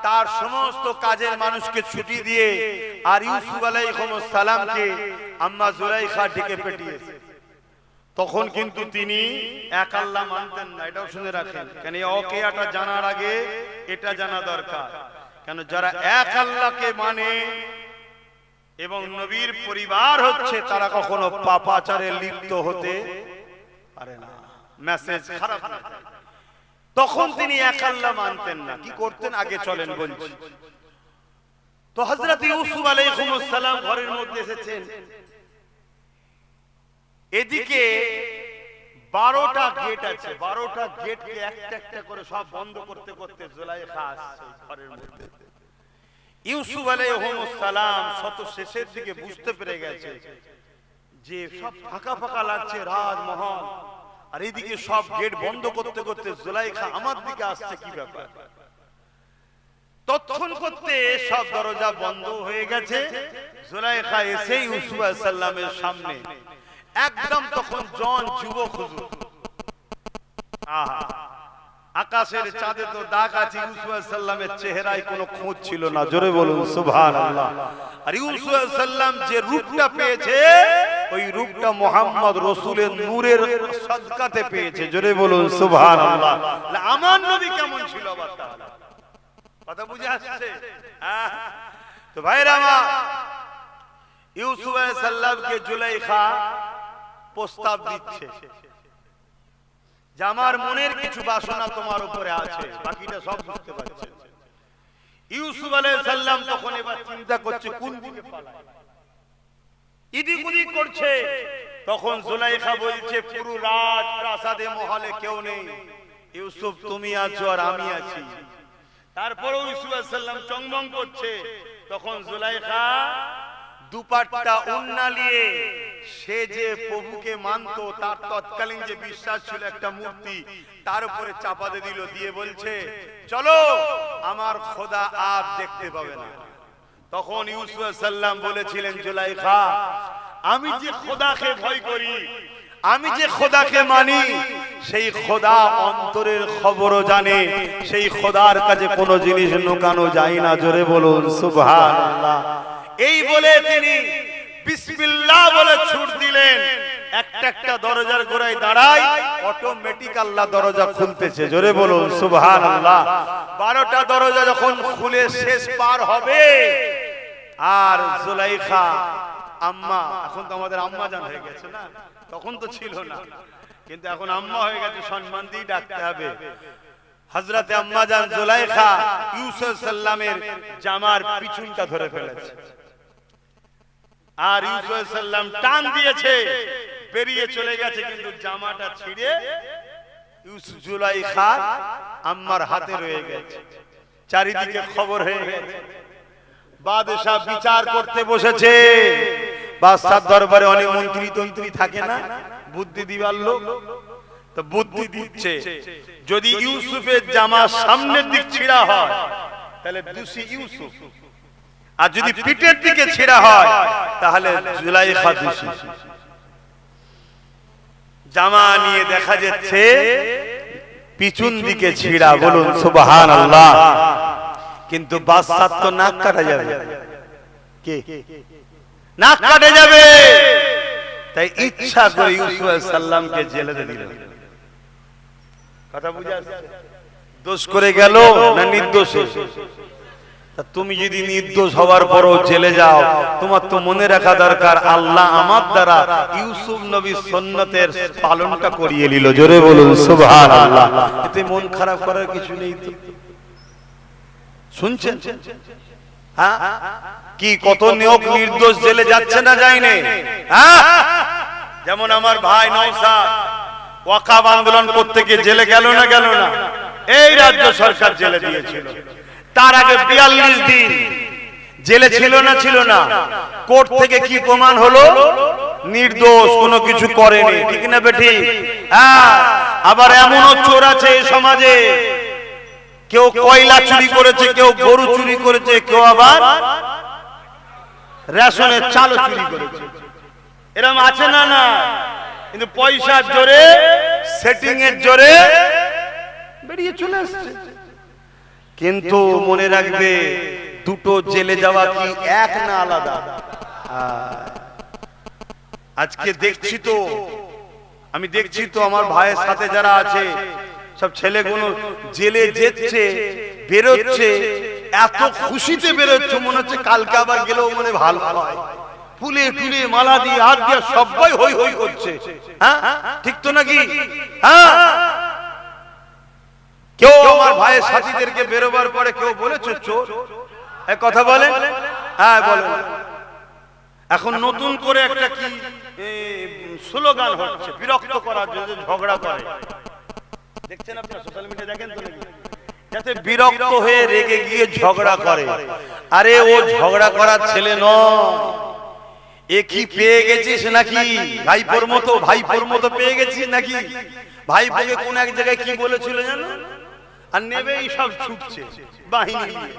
তার সমস্ত কাজের মানুষকে ছুটি দিয়ে আর ইউসুফ আলাইহিস সালামকে আম্মা জুলাইখা ডেকে পাঠিয়েছে। তখন কিন্তু তিনি এক আল্লাহ মানতেন না, এটাও শুনে রাখেন, কেন এই ওয়াকিয়াটা জানার আগে এটা জানা দরকার। কেন যারা এক আল্লাহকে মানে এবং নবীর পরিবার হচ্ছে, তারা কখনো পাপাচারে লিপ্ত হতে পারে না। মেসেজ খারাপ না। তখন তিনি এক আল্লাহ মানতেন না, কি করতেন আগে চলেন বলছি। তো হযরত ইউসুফ আলাইহিস সালাম ঘরের মধ্যে এসেছেন, এদিকে 12টা গেট আছে, 12টা গেটকে একটা একটা করে সব বন্ধ করতে করতে জুলাইখা আসছে ঘরের মধ্যে। ইউসুফ আলাইহিস সালাম শত শেষের দিকে বুঝতে পেরে গেছে যে সব ফাঁকা ফাঁকা লাগছে রাজমহল, আর এইদিকে সব গেট বন্ধ করতে করতে জুলাইখা আমার দিকে আসছে, কি ব্যাপার? তৎক্ষণ করতে সব দরজা বন্ধ হয়ে গেছে। জুলাইখা এসে ইউসুফ আলাইহিস সালামের সামনে একদম তখন জন যুবক হুজুর, আকাশের চাঁদে তো দাগ আছে, ইউসুফ আলাইহিস সালামের চেহারায় কোনো খোঁজ ছিল না। জোরে বলুন সুবহানাল্লাহ। আর ইউসুফ আলাইহিস সালাম যে রূপটা পেয়েছে, ওই রূপটা মুহাম্মদ রাসূলের নূরের সাদকাতে পেয়েছে। জোরে বলুন সুবহানাল্লাহ। আমার নবী কেমন ছিল আবার তাহলে? কথা বুঝে আসছে? তো ভাইরা আমার, ইউসুফ আলাইহিস সালামকে জুলাইখা প্রস্তাব দিচ্ছে যে আমার মনের কিছু বাসনা তোমার উপরে আছে, বাকিটা সব বুঝতে পারছে। ইউসুফ আলাইহিস সালাম তখন এবার চিন্তা করছে কোন দিকে পালায়, এদিক ওদিক করছে। তখন জুলাইখা বলছে পুরো রাত প্রাসাদে মহলে কেউ নেই, ইউসুফ তুমি আছো আর আমি আছি। তারপরেও ইউসুফ আলাইহিস সালাম চংমং করছে। তখন জুলাইখা দুপাট্টা ওড়না নিয়ে, সে যে প্রভুকে মানতো, তার তৎকালীন যে বিশ্বাস ছিল একটা মূর্তি, তার উপরে চাপা দিল, দিয়ে বলছে চলো আমার খোদা আর দেখতে পাবে না। তখন ইউসুফ আলাইহিস সালাম বলেছিলেন জুলাইখা আমি যে খোদাকে ভয় করি, আমি যে খোদাকে মানি, সেই খোদা অন্তরের খবরও জানে, সেই খোদার কাছে কোনো জিনিস লুকানো যায় না। জোরে বলুন সুবহানাল্লাহ। এই বলে তিনি বিসমিল্লাহ বলে ছুট দিলেন। একটা একটা দরজার গোড়ায় দাঁড়ায়, অটোমেটিক আল্লাহ দরজা খুলতেছে। জোরে বলুন সুবহানাল্লাহ। 12টা দরজা যখন খুলে শেষ পার হবে, আর জুলাইখা আম্মা, এখন তো আমাদের আম্মা জান হয়ে গেছে না, তখন তো ছিল না, কিন্তু এখন আম্মা হয়ে গেছে, সম্মান দিয়ে ডাকতে হবে। হযরতে আম্মা জান জুলাইখা ইউসুফ সাল্লামের জামার পিছনটা ধরে ফেলেছে, আর ইউসুফ সাল্লাম টান দিয়েছে, বেরিয়ে চলে গেছে, কিন্তু জামাটা ছিঁড়ে ইউসুফ জুলাইখা আম্মার হাতে রয়ে গেছে। চারিদিকে খবর হয়ে গেছে, বাদশা বিচার করতে বসেছে। বাদশার দরবারে অনেক মন্ত্রী তন্ত্রী থাকে না, বুদ্ধি দিবার লোক, তো বুদ্ধি দিচ্ছে যদি ইউসুফের জামা সামনের দিক ছিঁড়া হয় তাহলে দোষী ইউসুফ, আর যদি পিঠের দিকে ছিঁড়া হয় তাহলে জুলাইখা দোষী। জামা নিয়ে দেখা যাচ্ছে পিছন দিকে ছিঁড়া। বলুন সুবহানাল্লাহ। কিন্তু বাদশার তো নাক কাটা যাবে, কে নাক কাটে যাবে, তাই ইচ্ছা করে ইউসুফ আলাইহিস সালামকে জেলে দিল। কথা বুঝা আসছে? দোষ করে গেল না নির্দোষ? তুমি যদি নির্দোষ হওয়ার পরও জেলে যাও, তোমার তো মনে রাখা দরকার আল্লাহ আমার দ্বারা ইউসুফ নবীর সুন্নতের পালনটা করিয়ে নিল। জোরে বলুন সুবহানাল্লাহ। এতে মন খারাপ করার কিছু নেই তো। শুনছেন হ্যাঁ, কি কত নিয়োগ নির্দোষ জেলে যাচ্ছে না যায়নি? হ্যাঁ, যেমন আমার ভাই নওশাদ ওয়াকাফ আন্দোলন করতে গিয়ে জেলে গেল না গেল না? এই রাজ্য সরকার জেলে দিয়েছিল। তার আগে 42 দিন জেলে ছিল না ছিল না? কোর্ট থেকে কি প্রমাণ হলো? নির্দোষ, কোনো কিছু করেনি। ঠিক না বেঠি? হ্যাঁ। আবার এমনও চোর আছে এই সমাজে, কেউ কয়লা চুরি করেছে, কেউ গরু চুরি করেছে, কেউ আবার রেশনের চাল চুরি করেছে। এরকম আছে না? না। কিন্তু পয়সার জোরে, সেটিং এর জোরে বেরিয়ে চলে আসছে। কিন্তু মনে রাখবে, দুটো জেলে যাওয়া কি এক না আলাদা? আজকে দেখছি তো, আমি দেখছি তো আমার ভাইয়ের সাথে যারা আছে সব ছেলেগুলো জেলে যেচ্ছে, বেরোচ্ছে, এত খুশিতে বেরোচ্ছে মনে হচ্ছে কালকে আবার গেলেও মনে ভালো হয়। ফুলে ফুলে মালা দিয়ে হাত দিয়ে সবাই হই হই করছে। হ্যাঁ, ঠিক তো নাকি? হ্যাঁ। কেউ আমার ভাইয়ের সাথীদেরকে বেরোবার পরে কেউ বলেছে চোর? এক কথা বলে? হ্যাঁ বলে। এখন নতুন করে একটা কি স্লোগান হচ্ছে বিরক্ত করার জন্য, ঝগড়া করে। দেখছেন আপনারা সোশ্যাল মিডিয়া দেখেন তো নাকি? যাতে বিরক্ত হয়ে রেগে গিয়ে ঝগড়া করে। আরে ও ঝগড়া করার ছেলে নয়। এ কি পেয়ে গেছিস নাকি? ভাইপোর মতো, ভাইপোর মতো পেয়ে গেছিস নাকি? ভাইপোকে কোন এক জায়গায় কি বলেছিল জানো? আর নেবেই সব ছুটছে বাহিনী নিয়ে,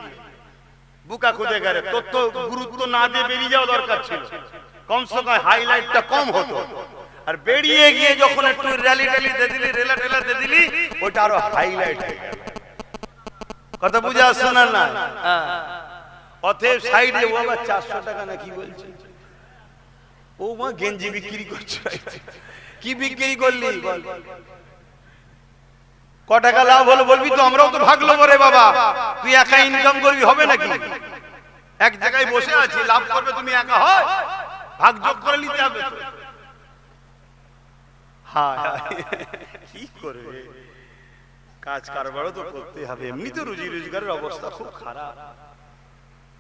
বুকা খুদে গেলে। তোর তো গুরুত্ব না দিয়ে বেরিয়ে যাওয়া দরকার ছিল, কমসে কম হাইলাইটটা কম হতো। আর বেরিয়ে গিয়ে যখন একটু র্যালি ট্যালি দিয়ে দিলি, রেলা টেলা দিয়ে দিলি, ওটা আরো হাইলাইট হয়ে গেল। কথা বুঝে আসছে না? না। অতএব সাইডে ও আবার 400 টাকা না কি বলছে, ও মা গেঞ্জি বিক্রি করছে। কি বিক্রি করলি বল? ক টাকা লাভ হলো বলবি তো? আমরাও তো ভাগ লব রে বাবা। তুই একা ইনকাম করবি হবে নাকি? এক জায়গায় বসে আছি, লাভ করবে তুমি একা? হয়, ভাগ যোগ করে নিতে হবে তো। হ্যাঁ, কি করবে? কাজ কারবারও তো করতে হবে, এমনি তো রুজি রোজগারের অবস্থা খুব খারাপ।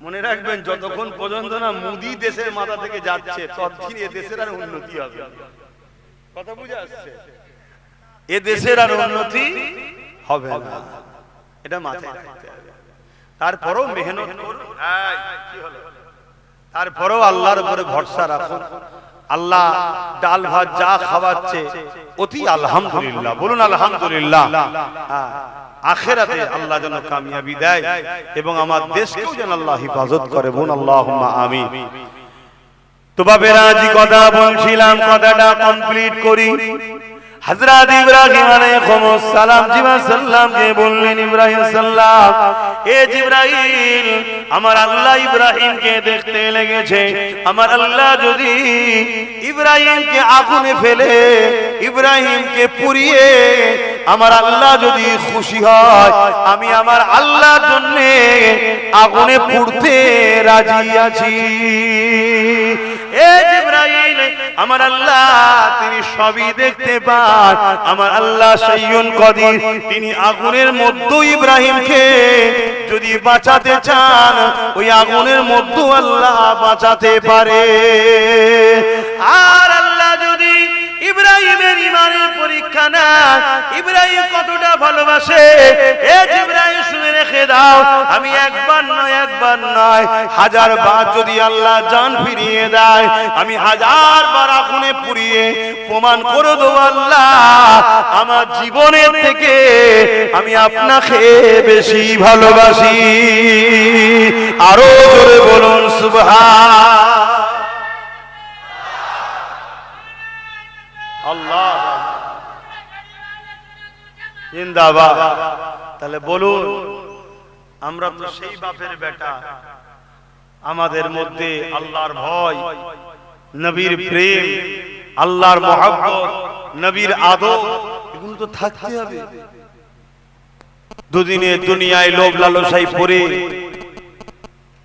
মনে রাখবেন, যতক্ষণ পর্যন্ত না মুদি দেশের মাথা থেকে যাচ্ছে ততদিন এ দেশের আর উন্নতি হবে। কথা বুঝে আসছে? এ দেশের আর উন্নতি হবে না, এটা মাথায় রাখতে হবে। তারপরেও মেহনত করুন, তারপরেও আল্লাহর উপরে ভরসা রাখুন। আল্লাহ ডাল ভাত যা খাওয়াচ্ছে অতি আলহামদুলিল্লাহ, বলুন আলহামদুলিল্লাহ। আখিরাতে আল্লাহ যেন কামিয়াবি দেয় এবং আমার দেশকেও যেন আল্লাহ হিফাজত করে, বলুন আল্লাহুম্মা আমিন। তো বাবেরা জি কথা বলছিলাম, কথাটা কমপ্লিট করি। হযরত ইব্রাহিম আলাইহিস সালাম জিবরাইলকে বললেন, ইব্রাহিম সাল্লাম, এ জিবরাইল, আমার আল্লাহ ইব্রাহিমকে দেখতে লেগেছে। আমার আল্লাহ যদি ইব্রাহিমকে আগুনে ফেলে ইব্রাহিমকে পুড়িয়ে আমার আল্লাহ যদি খুশি হয়, আমি আমার আল্লাহর জন্য আগুনে পুড়তে রাজি আছি। এ জিবরাইল, আমার আল্লাহ তিনি সবই দেখতে পান। আমার আল্লাহ সাইয়্যুন কাদির, তিনি আগুনের মধ্যে ইব্রাহিমকে যদি বাঁচাতে চান, ওই আগুনের মধ্যে আল্লাহ বাঁচাতে পারে। আর আল্লাহ যদি ইব্রাহিমের ঈমানের পরীক্ষা নেন, ইব্রাহিম কতটা ভালোবাসে, এ জিবরাইল শুনে রেখে দাও, আমি একবার নয় হাজার বার যদি আল্লাহ জান ফিরিয়ে দেয়, আমি হাজার বার আগুনে পুড়িয়ে প্রমাণ করে দেব আল্লাহ আমার জীবনের থেকে আমি আপনাকে বেশি ভালোবাসি। আরো জোরে বলুন সুবহান আল্লাহ, জিন্দাবাদ। তাহলে বলুন, আমরা তো সেই বাপের বেটা, আমাদের মধ্যে আল্লাহর ভয়, নবীর প্রেম, আল্লাহর মহব্বত, নবীর আদব, এগুলো তো থাকতে হবে। দুদিনে দুনিয়ায় লোভ লালসায় পড়ে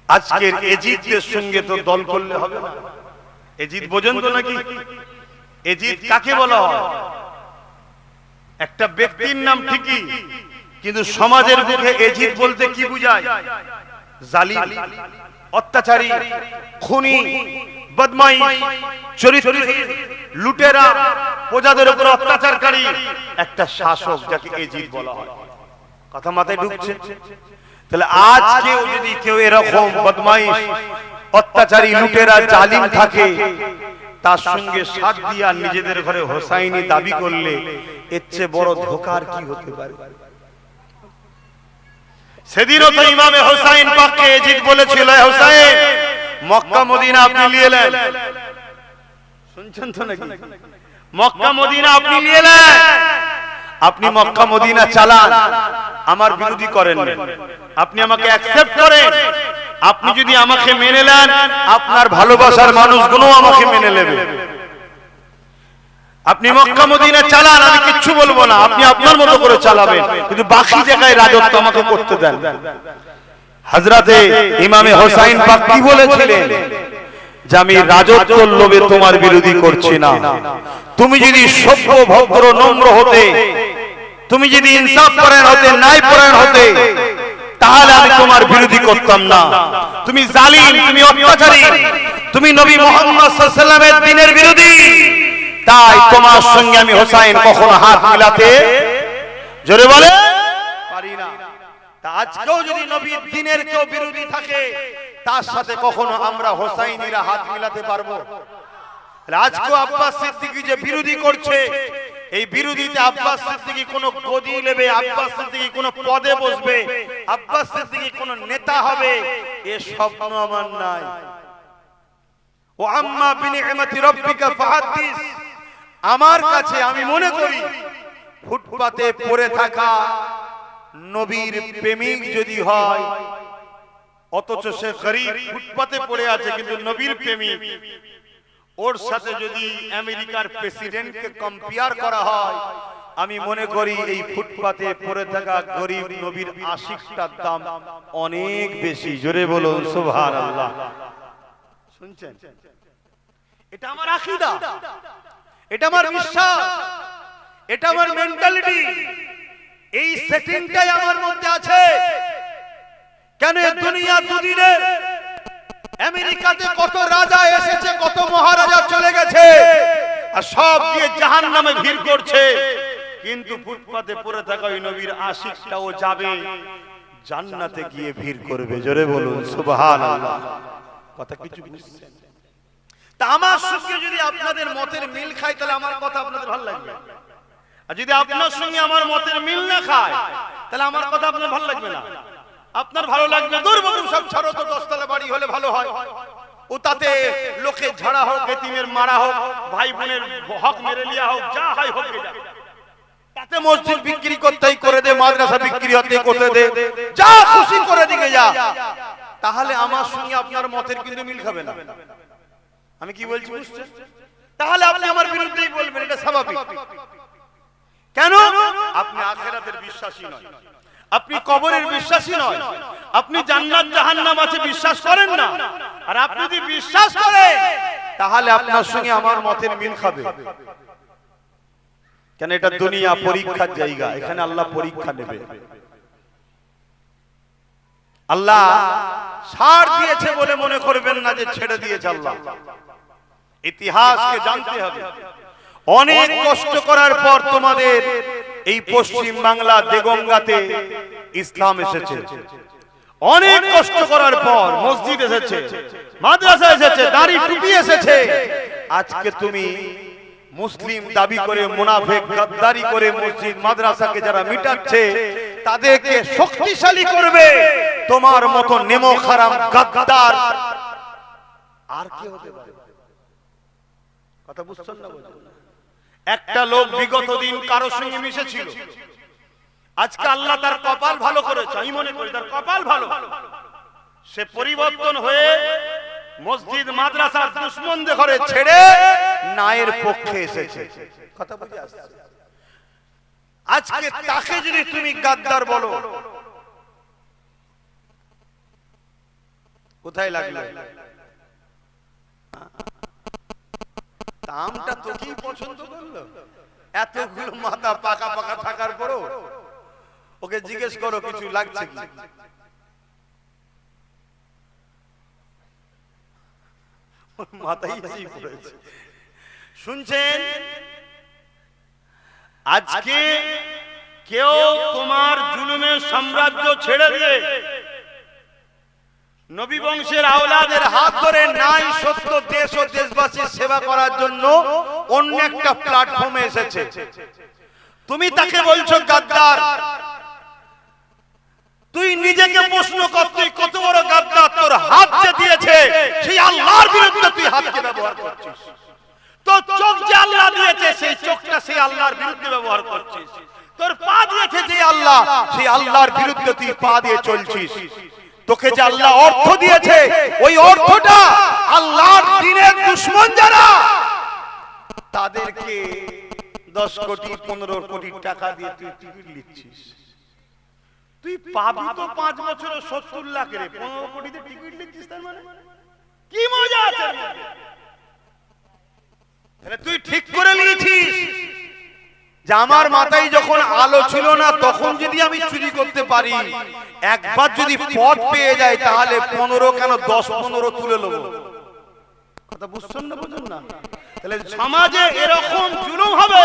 আজকের এজিদদের সঙ্গে তো দল করলে হবে না। এজিদ বোঝেন তো নাকি? এজিদ কাকে বলা হয়? একটা ব্যক্তির নাম ঠিকই, কিন্তু সমাজের মুখে এজিদ বলতে কি বুঝায়? জালিম, অত্যাচারী, খুনি, বদমাইশ, চরিত্রহীন, লুটেরা, প্রজাদের উপর অত্যাচারকারী একটা শাসক, যাকে এজিদ বলা হয়। কথা মাথায় ঢুকছে? তাহলে আজকেও যদি কেউ এরকম বদমাইশ, অত্যাচারী, লুটেরা, জালিম থাকে, তার সঙ্গে সাথ দিয়া নিজেদের ঘরে হোসাইনি দাবি করলে এর চেয়ে বড় ধোঁকার কি হতে পারে? সেদিনও তো ইমামে হোসাইন পাককে এজিদ বলেছিল, হোসাইন মক্কা মদিনা আপনি নিয়ে এলেন, শুনছেন তো নাকি? মক্কা মদিনা আপনি নিয়ে এলেন, আপনি মক্কা মদিনা চালান, আমার বিরোধী করেন না, আপনি আমাকে অ্যাকসেপ্ট করেন। আপনি যদি আমাকে মেনে নেন, আপনার ভালোবাসার মানুষগুলো আমাকে মেনে নেবে। আপনি মক্কা মদিনা চালান, আমি কিচ্ছু বলবো না, আপনি আপনার মতো করে চালাবেন, কিন্তু বাকি জায়গায় রাজত্ব আমাকে করতে দেন। হযরতে ইমামে হোসাইন পাক কি বলেছিলেন? যে আমি রাজত্বের লোভে তোমার বিরোধী করছি না। তুমি যদি সভ্য, ভদ্র, নম্র হতে, তুমি যদি ইনসাফ পরায়ণ হতে, ন্যায় পরায়ণ হতে, তাহলে আমি তোমার বিরোধী করতাম না। তুমি জালিম, তুমি অত্যাচারী, তুমি নবী মুহাম্মদ সাল্লাল্লাহু আলাইহি ওয়াসাল্লামের দ্বীনের বিরোধী, তাই তোমার সঙ্গে আমি হোসাইন কখনো হাত মিলাতে, জোরে বলে, পারি না। তা আজকেও যদি নবীর দ্বীনের কেউ বিরোধী থাকে, তার সাথে কখনো আমরা হোসাইনিরা হাত মিলাতে পারবো? আজকেও আব্বাস সিদ্দিকী যে বিরোধী করছে, এই বিরোধীতে আব্বাস সিদ্দিকী কোন গদি নেবে, আব্বাস সিদ্দিকী কোন পদে বসবে, আব্বাস সিদ্দিকী কোন নেতা হবে, এ স্বপ্ন আমার নাই। ও আম্মা বিনিআমাতি রাব্বিকা ফাহাদ্দিস, আমার কাছে আমি মনে করি ফুটপাতে পড়ে থাকা নবীর প্রেমিক যদি হয়, অথচ সে গরীব, ফুটপাতে পড়ে আছে কিন্তু নবীর প্রেমিক, ওর সাথে যদি আমেরিকার প্রেসিডেন্টকে কম্পেয়ার করা হয়, আমি মনে করি এই ফুটপাতে পড়ে থাকা গরীব নবীর আশিকটার দাম অনেক বেশি। জোরে বলুন সুবহানাল্লাহ। শুনছেন? এটা আমার আকীদা, এটা আমার বিশ্বাস, এটা আমার মেন্টালিটি। এই সেটিংটাই আমার মধ্যে আছে। কেন দুনিয়া দুদিনের, আমেরিকাতে কত রাজা এসেছে, কত মহারাজা চলে গেছে, আর সব গিয়ে জাহান্নামে ভিড় করছে, কিন্তু ফুটপাতে পড়ে থাকা ওই নবীর আশিকটাও যাবে জান্নাতে গিয়ে ভিড় করবে। জোরে বলুন সুবহানাল্লাহ। কথা কিছু বুঝছেন? তা আমার সঙ্গে যদি আপনাদের মতের মিল খায় তাহলে আমার কথা আপনাদের ভালো লাগবে, আর যদি আপনার সঙ্গে আমার মতের মিল না খায় তাহলে আমার কথা আপনার ভালো লাগবে না। আপনার ভালো লাগবে দূর বাবু সব ছাড়ো তো, 10 তলা বাড়ি হলে ভালো হয়, ও তাতে লোকে ঝাড়া হোক, এতিমের মারা হোক, ভাই বোনের হক মেরে লিয়া হোক, যা হয় হোক, তাতে মসজিদ বিক্রি করতেই করে দে, মাদ্রাসা বিক্রি হতেই করতে দে, যা খুশি করে দিকে যা, তাহলে আমার সঙ্গে আপনার মতের কিন্তু মিল খাবে না। আমি কি বলছি বুঝছেন? তাহলে আপনি আমার বিরুদ্ধেই বলবেন, এটা স্বাভাবিক। কেন? আপনি আখিরাতের বিশ্বাসী নয়, আপনি কবরের বিশ্বাসী নয়, আপনি জান্নাত জাহান্নাম আছে বিশ্বাস করেন না। আর আপনি যদি বিশ্বাস করেন তাহলে আপনার সঙ্গে আমার মতের মিল খাবে। কেন? এটা দুনিয়া পরীক্ষার জায়গা, এখানে আল্লাহ পরীক্ষা নেবে। আল্লাহ ছাড় দিয়েছে বলে মনে করবেন না যে ছেড়ে দিয়েছে আল্লাহ। ইতিহাসকে জানতে হবে। অনেক কষ্ট করার পর তোমাদের এই পশ্চিম বাংলা দেগঙ্গাতে ইসলাম এসেছে। অনেক কষ্ট করার পর মসজিদ এসেছে, মাদ্রাসা এসেছে, দাড়ি টুপি এসেছে। আজকে তুমি মুসলিম দাবি করে মুনাফিক গাদ্দারি করে মসজিদ মাদ্রাসাকে যারা মিটাচ্ছে তাদেরকে শক্তিশালী করবে। তোমার মতো নেমো খারাম গাদ্দার আর কি হতে পারে? কথা বুঝছেন না? একটা লোক বিগত দিন কারো সঙ্গে মিশেছিল, আজকে আল্লাহ তার কপাল ভালো করেছে, আমি মনে করি তার কপাল ভালো, সে পরিবর্তন হয়ে মসজিদ মাদ্রাসার দুশমনদের ঘরে ছেড়ে ন্যায়ের পক্ষে এসেছে। কথা বুঝে আসছে? আজকে তাকে যদি তুমি গাদ্দার বলো, কোথায় লাগলো? আমটা তোকেই পছন্দ করলো? এতগুলো মাথা পাকা পাকা থাকার পরও ওকে জিজ্ঞেস করো কিছু লাগছে কি? মাথায় পড়েছে। শুনছেন? আজকে কেউ তোমার জুলুমের সাম্রাজ্য ছেড়ে দিয়ে নবী বংশের আওলাদের হাত ধরে নাই সত্য দেশ ও দেশবাসীর সেবা করার জন্য অন্য একটা প্ল্যাটফর্মে এসেছে। তুমি তাকে বলছো গাদ্দার। তুই নিজেকে প্রশ্ন কর, তুই কত বড় গাদ্দার? তোর হাত যে দিয়েছে সেই আল্লাহর বিরুদ্ধে তুই হাতকে ব্যবহার করছিস। তোর চোখ যে আল্লাহ দিয়েছে সেই চোখটা সেই আল্লাহর বিরুদ্ধে ব্যবহার করছিস। তোর পা দিয়েছে যে আল্লাহ, সেই আল্লাহর বিরুদ্ধে তুই পা দিয়ে চলছিস। তোকে যে আল্লাহ অর্থ দিয়েছে ওই অর্থটা আল্লাহর দ্বীনের দুশমন যারা তাদেরকে 10 কোটি 15 কোটি টাকা দিয়ে তুই টিকিট নিচ্ছিস। তুই পাবি তো 5 বছরে 70 লাখ রে, 15 কোটিতে টিকিট নিচ্ছিস, তার মানে কি মজা আছে? তাহলে তুই ঠিক করে নিয়েছিস যে আমার মাথায় যখন আলো ছিল না তখন যদি আমি চুরি করতে পারি, একবার যদি পথ পেয়ে যায় তাহলে 15 কেন 10-15 তুলে নেব। কথা বুঝছেন না? বুঝুন না? তাহলে সমাজে এরকম জুলুম হবে।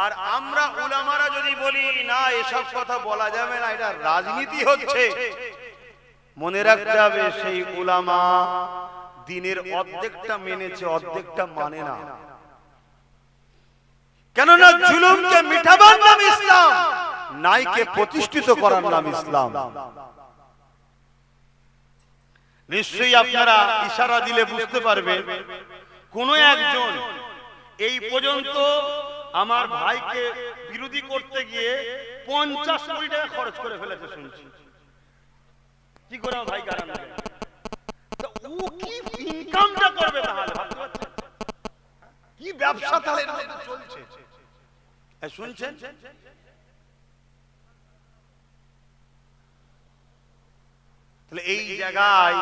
আর আমরা উলামারা যদি বলি না এসব কথা বলা যাবে না, এটা রাজনীতি হচ্ছে, মনে রাখতে হবে সেই উলামা দ্বীনের অর্ধেকটা মেনেছে, অর্ধেকটা মানে না। কেননা জুলুমকে মিটাবার নাম ইসলাম, ন্যায়কে প্রতিষ্ঠিত করার নাম ইসলাম। নিশ্চয়ই আপনারা ইশারা দিলে বুঝতে পারবেন কোন একজন এই পর্যন্ত আমার ভাইকে বিরোধী করতে গিয়ে 50 কোটি টাকা খরচ করে ফেলেছে শুনছি। কি করে ভাই গাড়ি নেবে? তো ও কি ইনকামটা করবে তাহলে? ভাবতে পারছেন কি ব্যবসা তাহলে চলছে? শুনছেন? তাহলে এই জায়গায়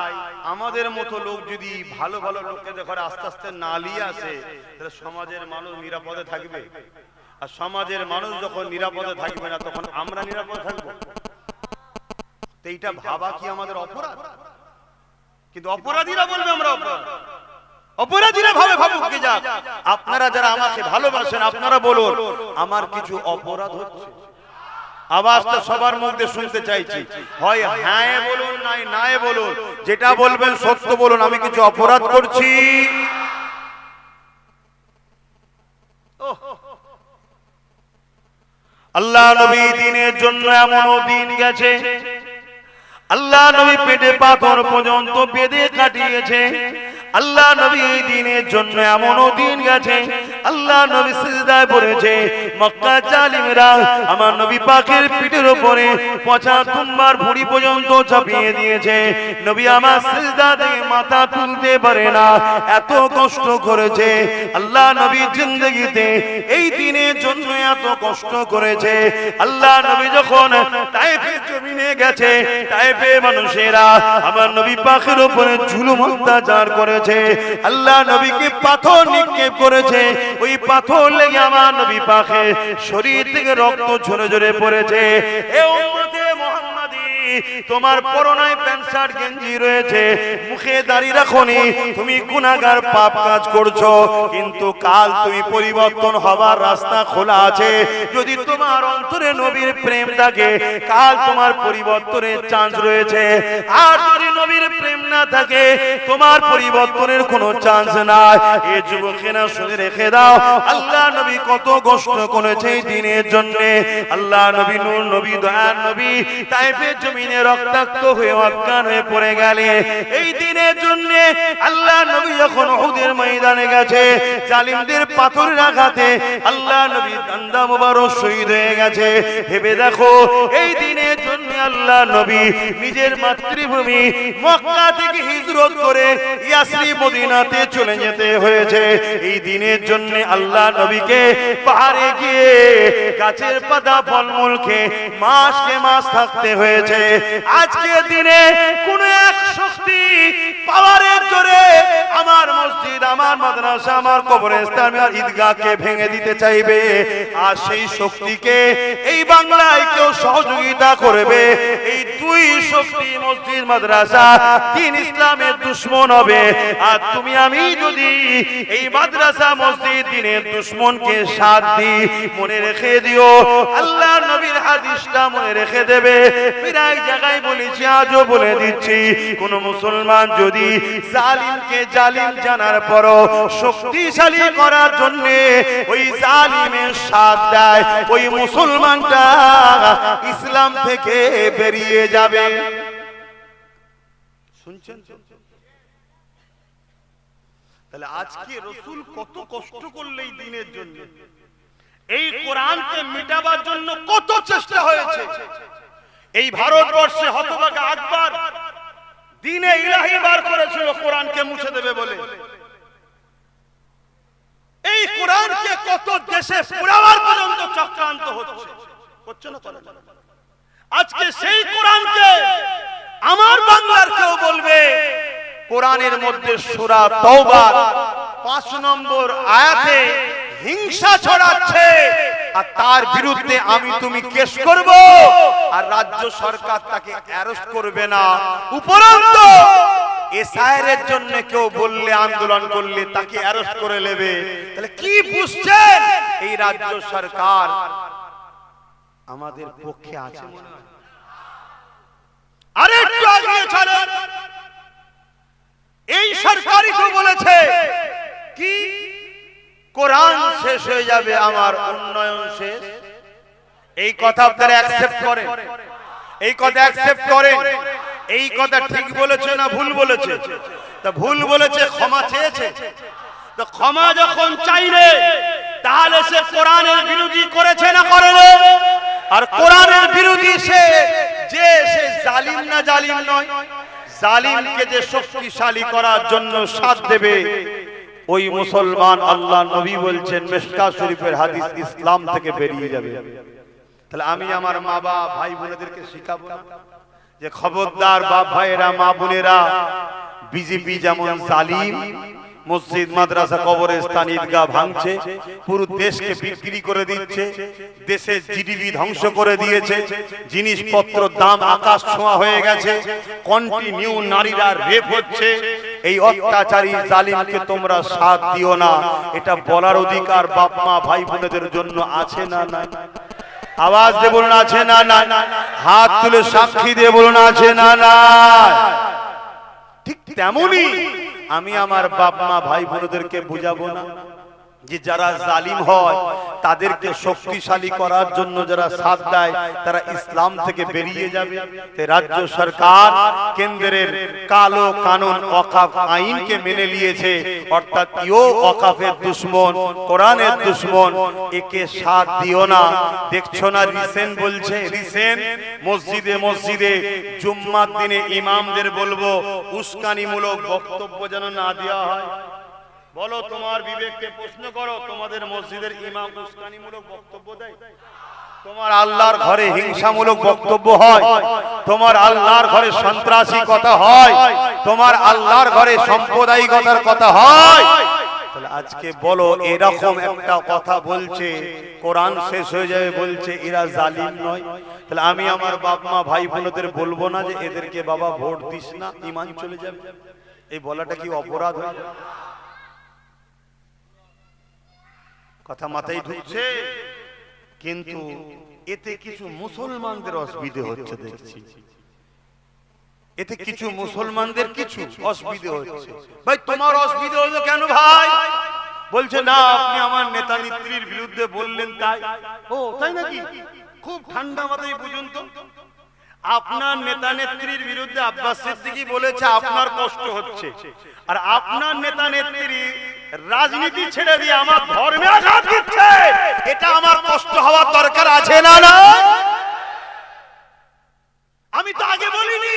আমাদের মতো লোক যদি ভালো ভালো লোককে দেখে আস্তে আস্তে না নিয়ে আসে তাহলে সমাজের মানুষ নিরাপদে থাকবে। আর সমাজের মানুষ যখন নিরাপদে থাকবে না তখন আমরা নিরাপদে থাকবো? তো এইটা ভাবা কি আমাদের অপরাধ? কিন্তু অপরাধীরা বলবে আমরা অপরাধ, অপরাধীরা ভাবে ভাবুক কি যাক। আপনারা যারা আমাকে ভালোবাসেন আপনারা বলুন আমার কিছু অপরাধ হচ্ছে? আওয়াজটা সবার মধ্যে শুনতে চাইছি। হয় হ্যাঁ বলুন, নাই নাই বলুন, যেটা বলবেন সত্য বলুন। আমি কিছু অপরাধ করছি? আল্লাহ নবী দিনের জন্য এমনও দিন গেছে, আল্লাহ নবী পেটে পাথর পর্যন্ত বেঁধে কাটিয়েছে। আল্লাহ নবী এই দিনের জন্য এমনও দিন গেছে, আল্লাহ নবী সিজদায় পড়েছে। মক্কা জালিমরা আমার নবী পাকের পিঠের উপরে 75 বার ভুঁড়ি পর্যন্ত চাপিয়ে দিয়েছে। নবী আমার সিজদা থেকে মাথা তুলতে পারে না, এত কষ্ট করেছে। আল্লাহ নবী জিন্দেগিতে এই দিনের জন্য এত কষ্ট করেছে। আল্লাহ নবী যখন তায়েফের জমিনে গেছে, তায়েফে মানুষেরা আমার নবী পাকের উপরে জুলুম অত্যাচার করেছে। আল্লাহ নবীকে পাথর নিক্ষেপ করেছে, ওই পাথর লেগে আমার নবী পাকের শরীর থেকে রক্ত ঝরে ঝরে পড়েছে। এ উম্মতে মুহাম্মাদি, তোমার পরনায় প্যান্ট শার্ট গেঞ্জি রয়েছে, মুখে দাড়ি রাখোনি, তুমি গুনাহগার পাপ কাজ করছো, কিন্তু কাল তুমি পরিবর্তন হবার রাস্তা খোলা আছে। যদি তোমার অন্তরে নবীর প্রেম থাকে কাল তোমার পরিবর্তনের চান্স রয়েছে। আর যদি নবীর প্রেম না থাকে তোমার পরিবর্তনের কোনো চান্স নাই। এই যুবকেরা শুনে রেখে দাও, আল্লাহ নবী কত কষ্ট করেছে এই দিনের জন্য। আল্লাহ নবী নূর নবী দয়ার নবী তায়েফের জমিনে রক্তাক্ত হয়ে অজ্ঞান হয়ে পড়ে গেলে এই দিনের জন্য। আল্লাহ নবী যখন উহুদের ময়দানে গেছে, জালিমদের পাথরের আঘাতে আল্লাহ নবী দান্দা মোবারক শহীদ হয়ে গেছে। ভেবে দেখো এই দিনের জন্য আল্লাহ নবী নিজের মাতৃভূমি মক্কা থেকে হিজরত করে ইয়াসরিব মদিনাতে চলে যেতে হয়েছে। এই দিনের জন্য আল্লাহ নবীকে পাহাড়ে গিয়ে গাছের পাতা ফলমূল খেয়ে মাসকে মাস থাকতে হয়েছে। আজকের দিনে কোন এক শক্তি পাওয়ারের জোরে আমার মসজিদ, আমার মাদ্রাসা, আমার কবরস্থান, আমার ঈদগাহকে ভেঙে দিতে চাইবে। আর সেই শক্তিকে এই বাংলায় কেউ সহযোগিতা করবে, এই দুই শক্তি মসজিদ মাদ্রাসা দ্বীন ইসলামের দুশমন হবে। আর তুমি আমি যদি এই মাদ্রাসা মসজিদ দ্বীনের দুশমনকে সাথ দিই, মনে রেখে দিও আল্লাহ নবীর হাদিসটা মনে রেখে দেবে। প্রায় জায়গায় বলেছি, আজও বলে দিচ্ছি, কোন মুসলমান যদি জালিমকে জালিম জানার পরও শক্তিশালী করার জন্য ওই জালিমের সাথ দেয়, ওই মুসলমানটা ইসলাম থেকে বেরিয়ে যাবে। শুনছেন? তাহলে আজকে রাসূল কত কষ্ট করলে এই দিনের জন্য, এই কোরআনকে মিটাবার জন্য কত চেষ্টা হয়েছে। এই ভারতবর্ষে হতভাগা আকবর দ্বীনে ইলাহি বার করেছিল কোরআনকে মুছে দেবে বলে। এই কোরআনকে কত দেশে পুরাবার পর্যন্ত চক্রান্ত হচ্ছে না। আজকে সেই কোরআনকে আমার বাংলার কেউ বলবে কোরআনের মধ্যে সূরা তাওবার 5 নম্বর আয়াতে হিংসা ছড়াচ্ছে, আর তার বিরুদ্ধে আমি তুমি কেস করব, আর রাজ্য সরকার তাকে অ্যারেস্ট করবে না। উপরন্তু এসআইয়ের জন্য কেউ বললে, আন্দোলন করলে তাকে অ্যারেস্ট করে নেবে। তাহলে কি বুঝছেন এই রাজ্য সরকার আমাদের পক্ষে আছে? আরেকটু এগিয়ে চলেন, এই সরকারই তো বলেছে কি কোরআন শেষ হয়ে যাবে আমার উন্নয়ন শেষ। এই কথা আপনারা অ্যাকসেপ্ট করেন? এই কথা অ্যাকসেপ্ট করেন? এই কথা ঠিক বলেছে না ভুল বলেছে? তা ভুল বলেছে, ক্ষমা চেয়েছে। তো ক্ষমা যখন চাইলে তাহলে সে কোরআনের বিরোধী করেছে না করেনি? আর কোরআনের বিরোধী সে জালিম না জালিম নয়? জালিমকে যে শক্তিশালী করার জন্য সাথ দেবে ওই মুসলমান, আল্লাহ নবী বলছেন মিশকাত শরীফের হাদিস, ইসলাম থেকে বেরিয়ে যাবে। তাহলে আমি আমার মা বাবা ভাই বোনেদেরকে শিখাবো না যে খবরদার বাপ ভাইয়েরা, মা বোনেরা, বিজেপি যেমন জালিম মসজিদ মাদ্রাসা কবরস্থান ঈদগাহ ভাঙছে, পুরো দেশকে বিক্রি করে দিচ্ছে, দেশের জিডিপি ধ্বংস করে দিয়েছে, জিনিসপত্র দাম আকাশ ছোঁয়া হয়ে গেছে, কন্টিনিউ নারীরা রেপ হচ্ছে। এই অত্যাচারী জালিমকে তোমরা সাথ দিও না, এটা বলার অধিকার বাপ মা ভাই বোনেদের জন্য আছে না নাই? আওয়াজ দিয়ে বলুন আছে না নাই? হাত তুলে সাক্ষী দিয়ে বলুন আছে না নাই? ঠিক তেমনি আমি আমার বাপ মা ভাই বোনদেরকে বুঝাবো না যে যারা জালিম হয় তাদেরকে শক্তিশালী করার জন্য যারা সাথ দেয় তারা ইসলাম থেকে বেরিয়ে যাবে। রাজ্য সরকার কেন্দ্রের কালো কানুন ওয়াকফ আইনকে মেনে নিয়েছে, অর্থাৎ ইও ওয়াকফের দুশমন, কোরআনের দুশমন, একে সাথ দিও না। দেখছো না রিসেন্ট বলছে, রিসেন্ট মসজিদে মসজিদে জুম্মার দিনে ইমামদের বলবো উস্কানিমূলক বক্তব্য যেন না দেওয়া হয়। বলো, তোমার বিবেককে প্রশ্ন করো, তোমাদের মসজিদের ইমাম উস্কানিমূলক বক্তব্য দেয়? তোমার আল্লাহর ঘরে হিংসামূলক বক্তব্য হয়, তোমার আল্লাহর ঘরে সন্ত্রাসী কথা হয়, তোমার আল্লাহর ঘরে সাম্প্রদায়িকতার কথা হয়। তাহলে আজকে বলো, এরকম একটা কথা বলছে, কোরআন শেষ হয়ে যাবে বলছে এরা জালিম নয়? তাহলে আমি আমার বাপ মা ভাই বোনদের বলবো না যে এদেরকে বাবা ভোট দিস না, ঈমান চলে যাবে? এই বলাটা কি অপরাধ হয়ে যাবে? কথা মাথায় ঢুকছে? কিন্তু এতে কিছু মুসলমানদের অসুবিধা হচ্ছে দেখছি, এতে কিছু মুসলমানদের কিছু অসুবিধা হচ্ছে। ভাই তোমার অসুবিধা হলো কেন ভাই? বলছে না আপনি আমার নেতা নেত্রীর বিরুদ্ধে বললেন তাই। ও তাই নাকি? খুব ঠান্ডা মাথায় বুঝুন তো, আপনার নেতা নেত্রীর বিরুদ্ধে আব্বাস সিদ্দিকী বলেছে আপনার কষ্ট হচ্ছে, আর আপনার নেতা নেত্রী রাজনীতি ছেড়ে দিয়ে আমার ধর্মে আঘাত দিচ্ছে, এটা আমার কষ্ট হওয়ার দরকার আছে না? না, আমি তো আগে বলিনি,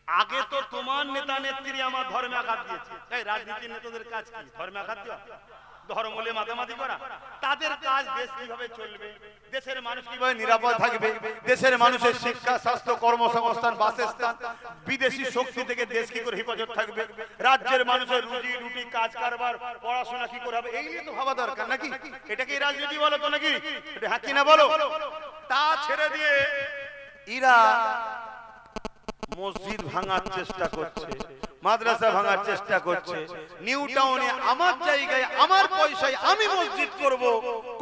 আগে তো তোমার নেতা নেত্রী আমার ধর্মে আঘাত দিয়েছে। এই রাজনীতির নেতাদের কাজ কি? ধর্মে আঘাত দেওয়া, ধর্ম বলে মাতামাতি করা? তাদের কাজ দেশ কিভাবে চলবে, দেশের মানুষ কিভাবে নিরাপদ থাকবে, দেশের মানুষের শিক্ষা, স্বাস্থ্য, কর্মসংস্থান, বাসস্থান, বিদেশি শক্তি থেকে দেশ কি করে হেফাজত থাকবে, রাজ্যের মানুষের রুজি রুটি, কাজ কারবার, পড়াশোনা কি করে হবে, এই নিয়ে তো ভাবা দরকার নাকি? এটাকে রাজনীতি বলো তো নাকি? এটা হ্যাঁ কিনা বলো? তা ছেড়ে দিয়ে এরা মসজিদ ভাঙার চেষ্টা করছে, মাদ্রাসা ভাঙার চেষ্টা করছে, নিউ টাউনে আমার জায়গায় আমার পয়সায় আমি মসজিদ করব,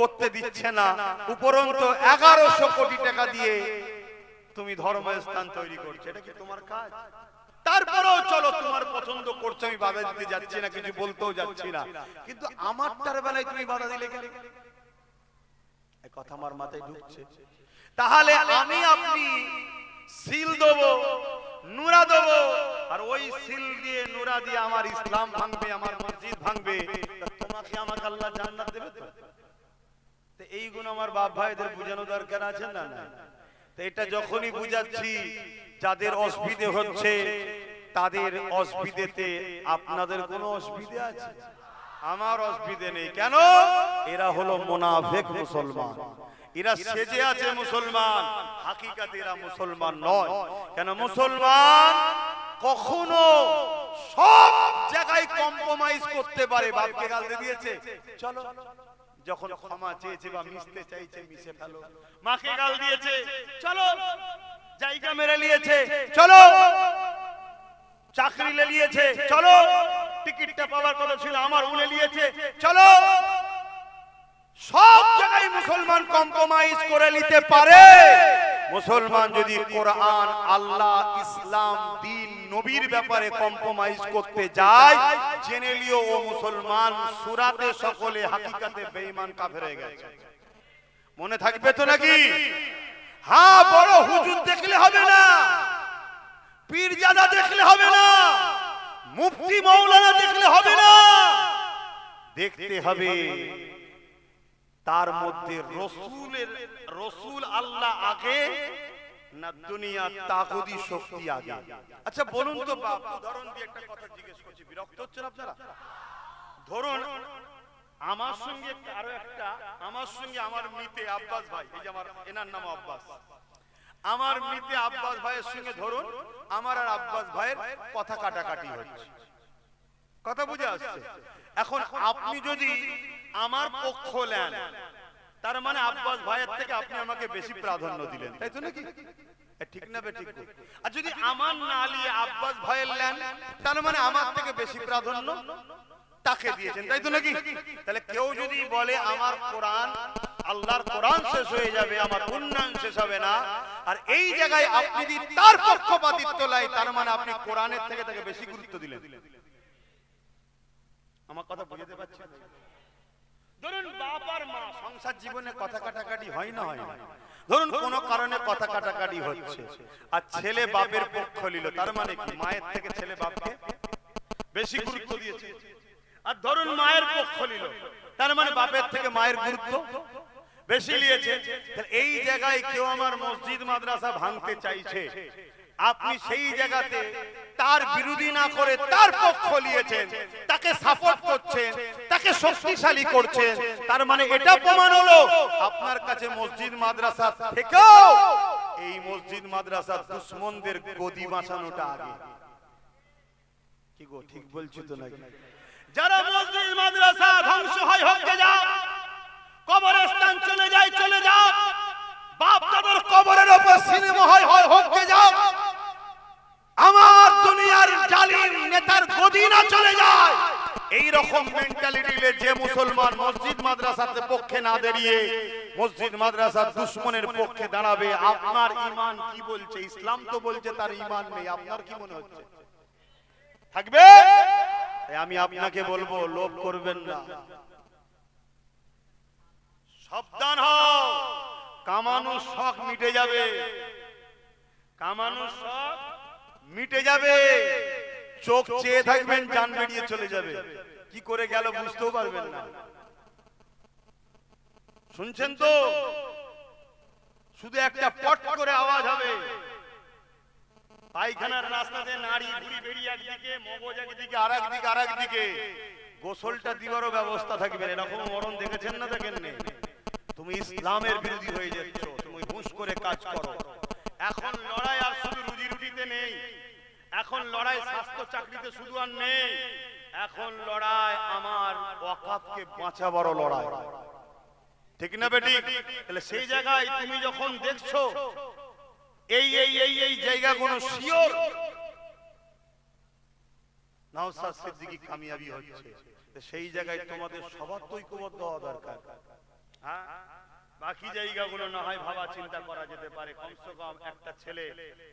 করতে দিচ্ছে না। উপরন্তু 1100 কোটি টাকা দিয়ে তুমি ধর্মস্থান তৈরি করছো, এটা কি তোমার কাজ? তারপরেও চলো তোমার পছন্দ করছো, আমি বাধা দিতে যাচ্ছি না, কিছু বলতেও যাচ্ছি না, কিন্তু আমারটার বেলায় তুমি বাধা দিলে কেন? এই কথা আমার মাথায় ঢুকছে। তাহলে আমি আপনি সিল দেবো, নুরা দেবো, আর ওই সিল দিয়ে নুরা দিয়ে আমার ইসলাম ভাঙবে, আমার মসজিদ ভাঙবে, তোমাকে আমাকে আল্লাহ জান্নাত দেবে তো? এইগুলো আমার বাপ ভাইদের বুঝানো দরকার আছে না? না, তো এটা যখনই বুঝাচ্ছি যাদের অসুবিধে হচ্ছে তাদের অসুবিধেতে আপনাদের কোনো অসুবিধা আছে? আমার অসুবিধে নেই। কেন? এরা হলো মুনাফিক মুসলমান, এরা সেজে আছে মুসলমান, হাকিকাতে এরা মুসলমান নয়। কেন? মুসলমান কখনো সব জায়গায় কম্প্রোমাইজ করতে পারে। বাপকে গাল দিয়েছে, চলো, যখন ক্ষমা চেয়েছে বা মিশতে চাইছে মিশে ফেলো। মাকে গাল দিয়েছে, চলো, জায়গা মেরে নিয়েছে, চলো, চাকরি নিয়েছে, চলো, টিকিটটা পাওয়ার কথা ছিল আমার উনে নিয়েছে, চলো। সব জায়গায় মুসলমান কম্প্রোমাইজ করে নিতে পারে। মুসলমান যদি কোরআন, আল্লাহ, ইসলাম, দ্বীন, নবীর ব্যাপারে কম্প্রোমাইজ করতে যায়, জেনে লিও ও মুসলমান সুরাতে সকলে হাকিকাতে বেঈমান কাফের হয়ে গেছে। মনে থাকবে তো নাকি? হ্যাঁ, বড় হুজুর দেখলে হবে না, পীরজাদা দেখলে হবে না, মুফতি মাওলানা দেখলে হবে না, দেখতে হবে তার মধ্যে রসুল আল্লাহ আগে না দুনিয়া তাগুদি শক্তি আগে? আচ্ছা বলুন তো বাপ, উদাহরণ দিয়ে একটা কথা জিজ্ঞেস করছি, বিরক্ত হচ্ছেন আপনারা? ধরুন আমার সঙ্গে আরো একটা, আমার সঙ্গে আমার মিতে আব্বাস ভাই, এই যে আমার এনার নাম আব্বাস, আমার মিতে আব্বাস ভাইয়ের সঙ্গে ধরুন আমার আর আব্বাস ভাইয়ের কথা কাটাকাটি হচ্ছে, কথা বুঝে আসছে? এখন আপনি যদি আমার পক্ষ নেন, তার মানে আব্বাস ভাইয়ের থেকে আপনি আমাকে বেশি প্রাধান্য দিলেন, তাই তো নাকি? ঠিক না বেঠিক? আর যদি আমার না নিয়ে আব্বাস ভাইয়ের নেন, তার মানে আমার থেকে বেশি প্রাধান্য তাকে দিয়েছেন, তাই তো নাকি? তাহলে কেউ যদি বলে আমার কোরআন, আল্লাহর কোরআন শেষ হয়ে যাবে, আমার উন্নয়ন শেষ হবে না, আর এই জায়গায় আপনি যদি তার পক্ষপাতিত্ব লাই, তার মানে আপনি কোরআনের থেকে তাকে বেশি গুরুত্ব দিলেন। আমার কথা বুঝতে পারছেন? ধরুন বাপ আর মা সংসার জীবনে কথা কাটাকাটি হয় না, হয় না? ধরুন কোন কারণে কথা কাটাকাটি হচ্ছে, আর ছেলে বাপের পক্ষ নিল, তার মানে কি মায়ের থেকে ছেলে বাপকে বেশি গুরুত্ব দিয়েছে। আর ধরুন মায়ের পক্ষ নিল, তার মানে বাপের থেকে মায়ের গুরুত্ব বেশি নিয়েছে। এই জায়গায় কেউ আমার মসজিদ মাদ্রাসা ভাঙতে চাইছে, আপনি সেই জায়গাতে তার বিরোধী না করে তার পক্ষ নিয়েছেন, তাকে সাপোর্ট করছেন, তাকে শক্তিশালী করছেন, তার মানে এটা প্রমাণ হলো আপনার কাছে মসজিদ মাদ্রাসা থেকেও এই মসজিদ মাদ্রাসা দুশমনদের গদি বাঁচানোটা আগে। কি গো, ঠিক বলছি তো নাকি? যারা মসজিদ মাদ্রাসা ধ্বংস হয় হয়ে যাও, কবরস্থান চলে যায় চলে যাও, বাপ দাদার কবরের উপর সিনেমা হয় হয়ে যাও, আমার দুনিয়ার জালিম নেতার গদি না চলে যায়, এই রকম মেন্টালিটি নিয়ে যে মুসলমান মসজিদ মাদ্রাসাতে পক্ষে না দাঁড়িয়ে মসজিদ মাদ্রাসার দুশমনের পক্ষে দাঁড়াবে, আপনার ঈমান কি বলছে? ইসলাম তো বলছে তার ঈমান নেই, আপনার কি মনে হচ্ছে থাকবে? আমি আপনাকে বলবো, লোভ করবেন না, সাবধান হও, কামানোর শখ মিটে যাবে, কামানোর শখ মিটে যাবে, চোখ চেয়ে থাকবেন, জান বেরিয়ে চলে যাবে, কি করে গেল বুঝতেও পারবেন না। শুনছেন তো? শুধু একটা পট করে আওয়াজ হবে, পায়খানার রাস্তাতে নাড়ি ঘুরি বেরিয়ে একদিকে, মগজ একদিকে, আর একদিকে গোসলটা দিবারও ব্যবস্থা থাকবে। এরকম মরণ দেখেছেন না? দেখেন নি? তুমি ইসলামের বিরোধী হয়ে যাচ্ছ, তুমি হুঁশ করে কাজ করো। এখন লড়াই আর শুধু রুজি রুটিতে নেই, এখন লড়াই স্বাস্থ্য চাকরিতে শুধু আর নেই, এখন লড়াই আমার ওয়াকাফকে বাঁচাবারও লড়াই, ঠিক না বেটি? তাহলে সেই জায়গায় তুমি যখন দেখছো এই জায়গাগুলো শিওর নওশাদ সিদ্দিকী কামিয়াবি হচ্ছে, সেই জায়গায় তোমাদের সবার ঐক্যবদ্ধ হওয়া দরকার। হ্যাঁ, বাকি জায়গাগুলো না হয় ভাবা চিন্তা করা যেতে পারে, কমসে কম একটা ছেলে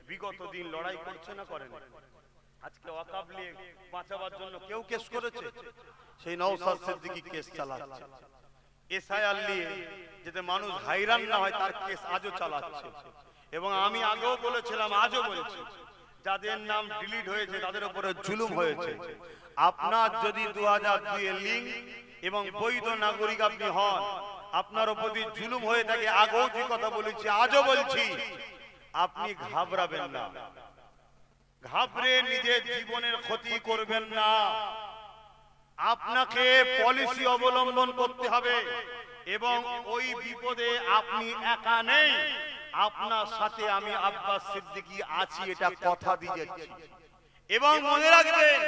বিগত দিন লড়াই করছে না, করেন? আজকে ওয়াকাফ নিয়ে বাঁচাবার জন্য কেউ কেস করেছে? সেই নওশাদ সিদ্দিকী কেস চালাচ্ছে, এসআইআর নিয়ে যাতে মানুষ হাইরান না হয় তার কেস আজও চালাচ্ছে। এবং আমি আগেও বলেছিলাম, আজও বলছি, যাদের নাম ডিলিট হয়েছে তাদের উপরে জুলুম হয়েছে। আপনার যদি 2002 এর লিঙ্ক এবং বৈধ নাগরিক আপনি হন, আপনার উপর জুলুম হয়ে থাকে, আগেও যে কথা বলেছি আজও বলছি, আপনি ঘাবড়াবেন না, ঘাবড়ে নিজের জীবনের ক্ষতি করবেন না। আপনাকে পলিসি অবলম্বন করতে হবে, এবং ওই বিপদে আপনি একা নেই, আপনার সাথে আমি আব্বাস সিদ্দিকী আছি, এটা কথা দিয়ে যাচ্ছি। এবং মনে রাখবেন,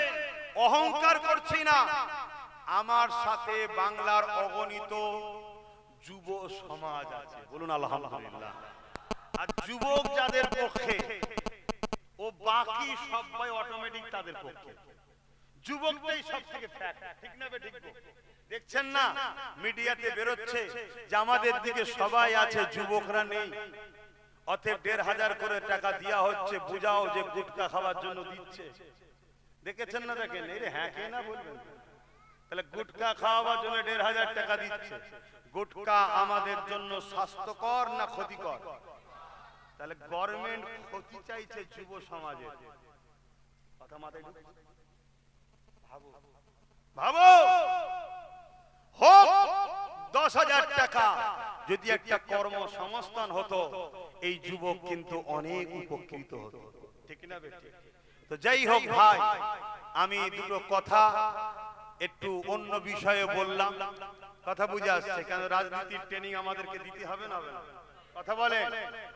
অহংকার করছি না, আমার সাথে বাংলার অগণিত যুব সমাজ আছে, বলুন আলহামদুলিল্লাহ। আর যুবক যাদের পক্ষে, ও বাকি সবাই অটোমেটিক তাদের পক্ষে, যুবকটাই সব থেকে ফ্যাক্ট, ঠিক না বে? ঠিক দেখছেন না মিডিয়াতে বেরোচ্ছে যে আমাদের দিকে সবাই আছে, যুবকরা নেই, অতএব 1500 করে টাকা দেওয়া হচ্ছে, বুঝাও যে গুটকা খাওয়ার জন্য দিচ্ছে। দেখেছেন না? দেখেন, হ্যাঁ কে না বলবেন? তাহলে গুটকা খাওয়াবার জন্য 1500 টাকা দিচ্ছে। গুটকা আমাদের জন্য স্বাস্থ্যকর না ক্ষতিকর? তাহলে গভর্নমেন্ট ক্ষতি চাইছে যুব সমাজের, কথা মাথায় ভাবো, ভাবো। হোক 10,000 টাকা, যদি একটা কর্মসংস্থান হতো, এই যুবক কিন্তু অনেক উপকৃত হতো, ঠিক না বেটি? তো যাই হোক ভাই, আমি দুটো কথা একটু অন্য বিষয়ে বললাম, কথা বুঝে আসছে? কেন রাজনীতির ট্রেনিং আমাদেরকে দিতে হবে না? কথা বলে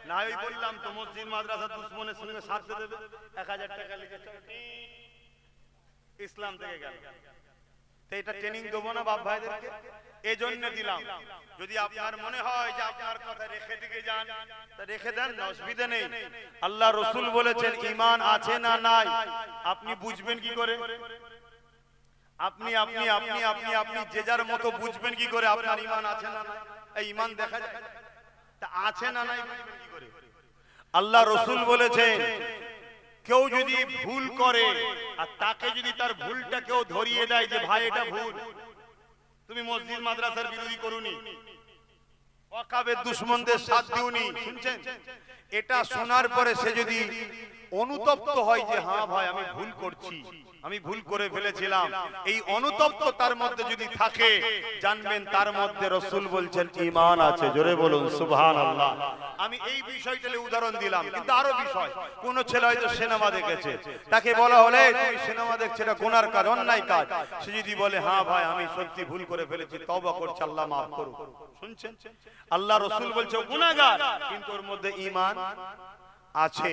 না, ওই বললাম তো মসজিদ মাদ্রাসা দুশমনের সঙ্গে সাথে দেবে, 1000 টাকা লিখে ইসলাম থেকে গেল। তো এটা ট্রেনিং দেবো না বাপ ভাইদেরকে? এই জন্য দিলাম। যদি আপনার মনে হয় যে আপনার কথা রেখে দিকে যান, তা রেখে দেন, অসুবিধা নেই। আল্লাহ রসুল বলেছেন ঈমান আছে না নাই আপনি বুঝবেন কি করে? আপনি আপনি আপনি আপনি আপনি যে যার মতো বুঝবেন কি করে আপনার ঈমান আছে না নাই? এই ঈমান দেখা যায়, তা আছে না নাই বুঝবেন কি করে? আল্লাহ রসুল বলেছেন কেউ যদি ভুল করে আর তাকে যদি তার ভুলটা কেউ ধরিয়ে দেয় যে ভাই এটা ভুল, তুমি মসজিদ মাদ্রাসার বিরোধী করুনি, ওয়াকাবের দুশমনদের সাথ দিওনি, শুনছেন? এটা শোনার পরে সে যদি অনুতপ্ত হয় যে হ্যাঁ ভাই আমি ভুল করছি, আমি ভুল করে ফেলেছিলাম, এই অনুতপ্ত তার মধ্যে যদি থাকে, জানবেন তার মধ্যে রাসূল বলছেন ঈমান আছে। জোরে বলুন সুবহানাল্লাহ। আমি এই বিষয়টা উদাহরণ দিলাম, কিন্তু আরো বিষয়, কোন ছেলে হয়তো সিনেমা দেখেছে, তাকে বলা হলে তুমি সিনেমা দেখছো এটা গুনার কাজ, অন্যায় কাজ, সে যদি বলে হ্যাঁ ভাই আমি সত্যি ভুল করে ফেলেছি, তওবা করছি, আল্লাহ মাফ করুন, শুনছেন? আল্লাহ রাসূল বলছে গুনাহগার, কিন্তু ওর মধ্যে ঈমান আছে।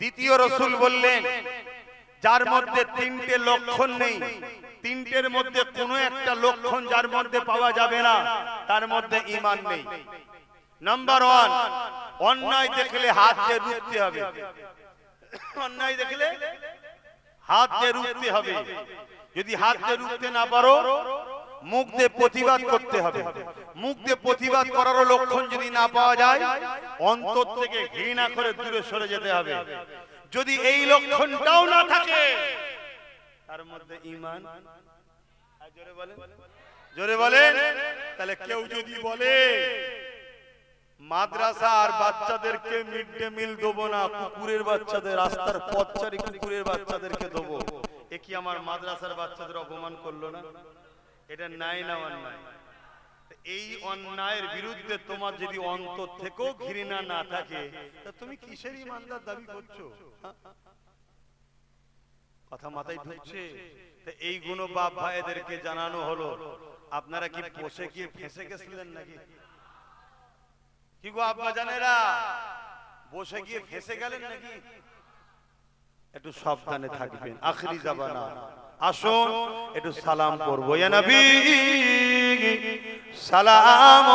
দ্বিতীয় রাসূল বললেন যার মধ্যে তিনটে লক্ষণ নেই, তিনটের মধ্যে কোনো একটা লক্ষণ যার মধ্যে পাওয়া যাবে না, তার মধ্যে ঈমান নেই। নাম্বার 1, অন্যায় দেখলে হাত দিয়ে রুখতে হবে। অন্যায় দেখলে হাত দিয়ে রুখতে হবে। যদি হাত দিয়ে রুখতে না পারো, মুখ দিয়ে প্রতিবাদ করতে হবে। মুখ দিয়ে প্রতিবাদ করার লক্ষণ যদি না পাওয়া যায়, অন্তর থেকে ঘৃণা করে দূরে সরে যেতে হবে। যদি এই লক্ষণটাও না থাকে, তার মধ্যে ঈমান, জোরে বলেন, জোরে বলেন। তাহলে কেউ যদি বলে মাদ্রাসা আর বাচ্চাদেরকে মিড ডে মিল দেবো না, কুকুরের বাচ্চাদের, রাস্তার পথচারী কুকুরের বাচ্চাদেরকে দেবো, এ কি আমার মাদ্রাসার বাচ্চাদের অপমান করলো না? এটা নাই না অন্যায়? এই অন্যায়ের বিরুদ্ধে তোমার যদি অন্তর থেকেও ঘৃণা না থাকে, তা তুমি কিসের ঈমানদার দাবি করছো? কথা মাথায় ঢুকছে? এই গুণ বাপ ভাইদেরকে জানানো হলো। আপনারা কি বসে গিয়ে ফেঁসে গেছিলেন নাকি? কি গো আব্বা জানেরা, বসে গিয়ে ফেঁসে গেলেন নাকি? একটু সাবধানে থাকবেন, আখিরি জামানা। আসুন একটু সালাম করবো, ইয়া নবী সালাম।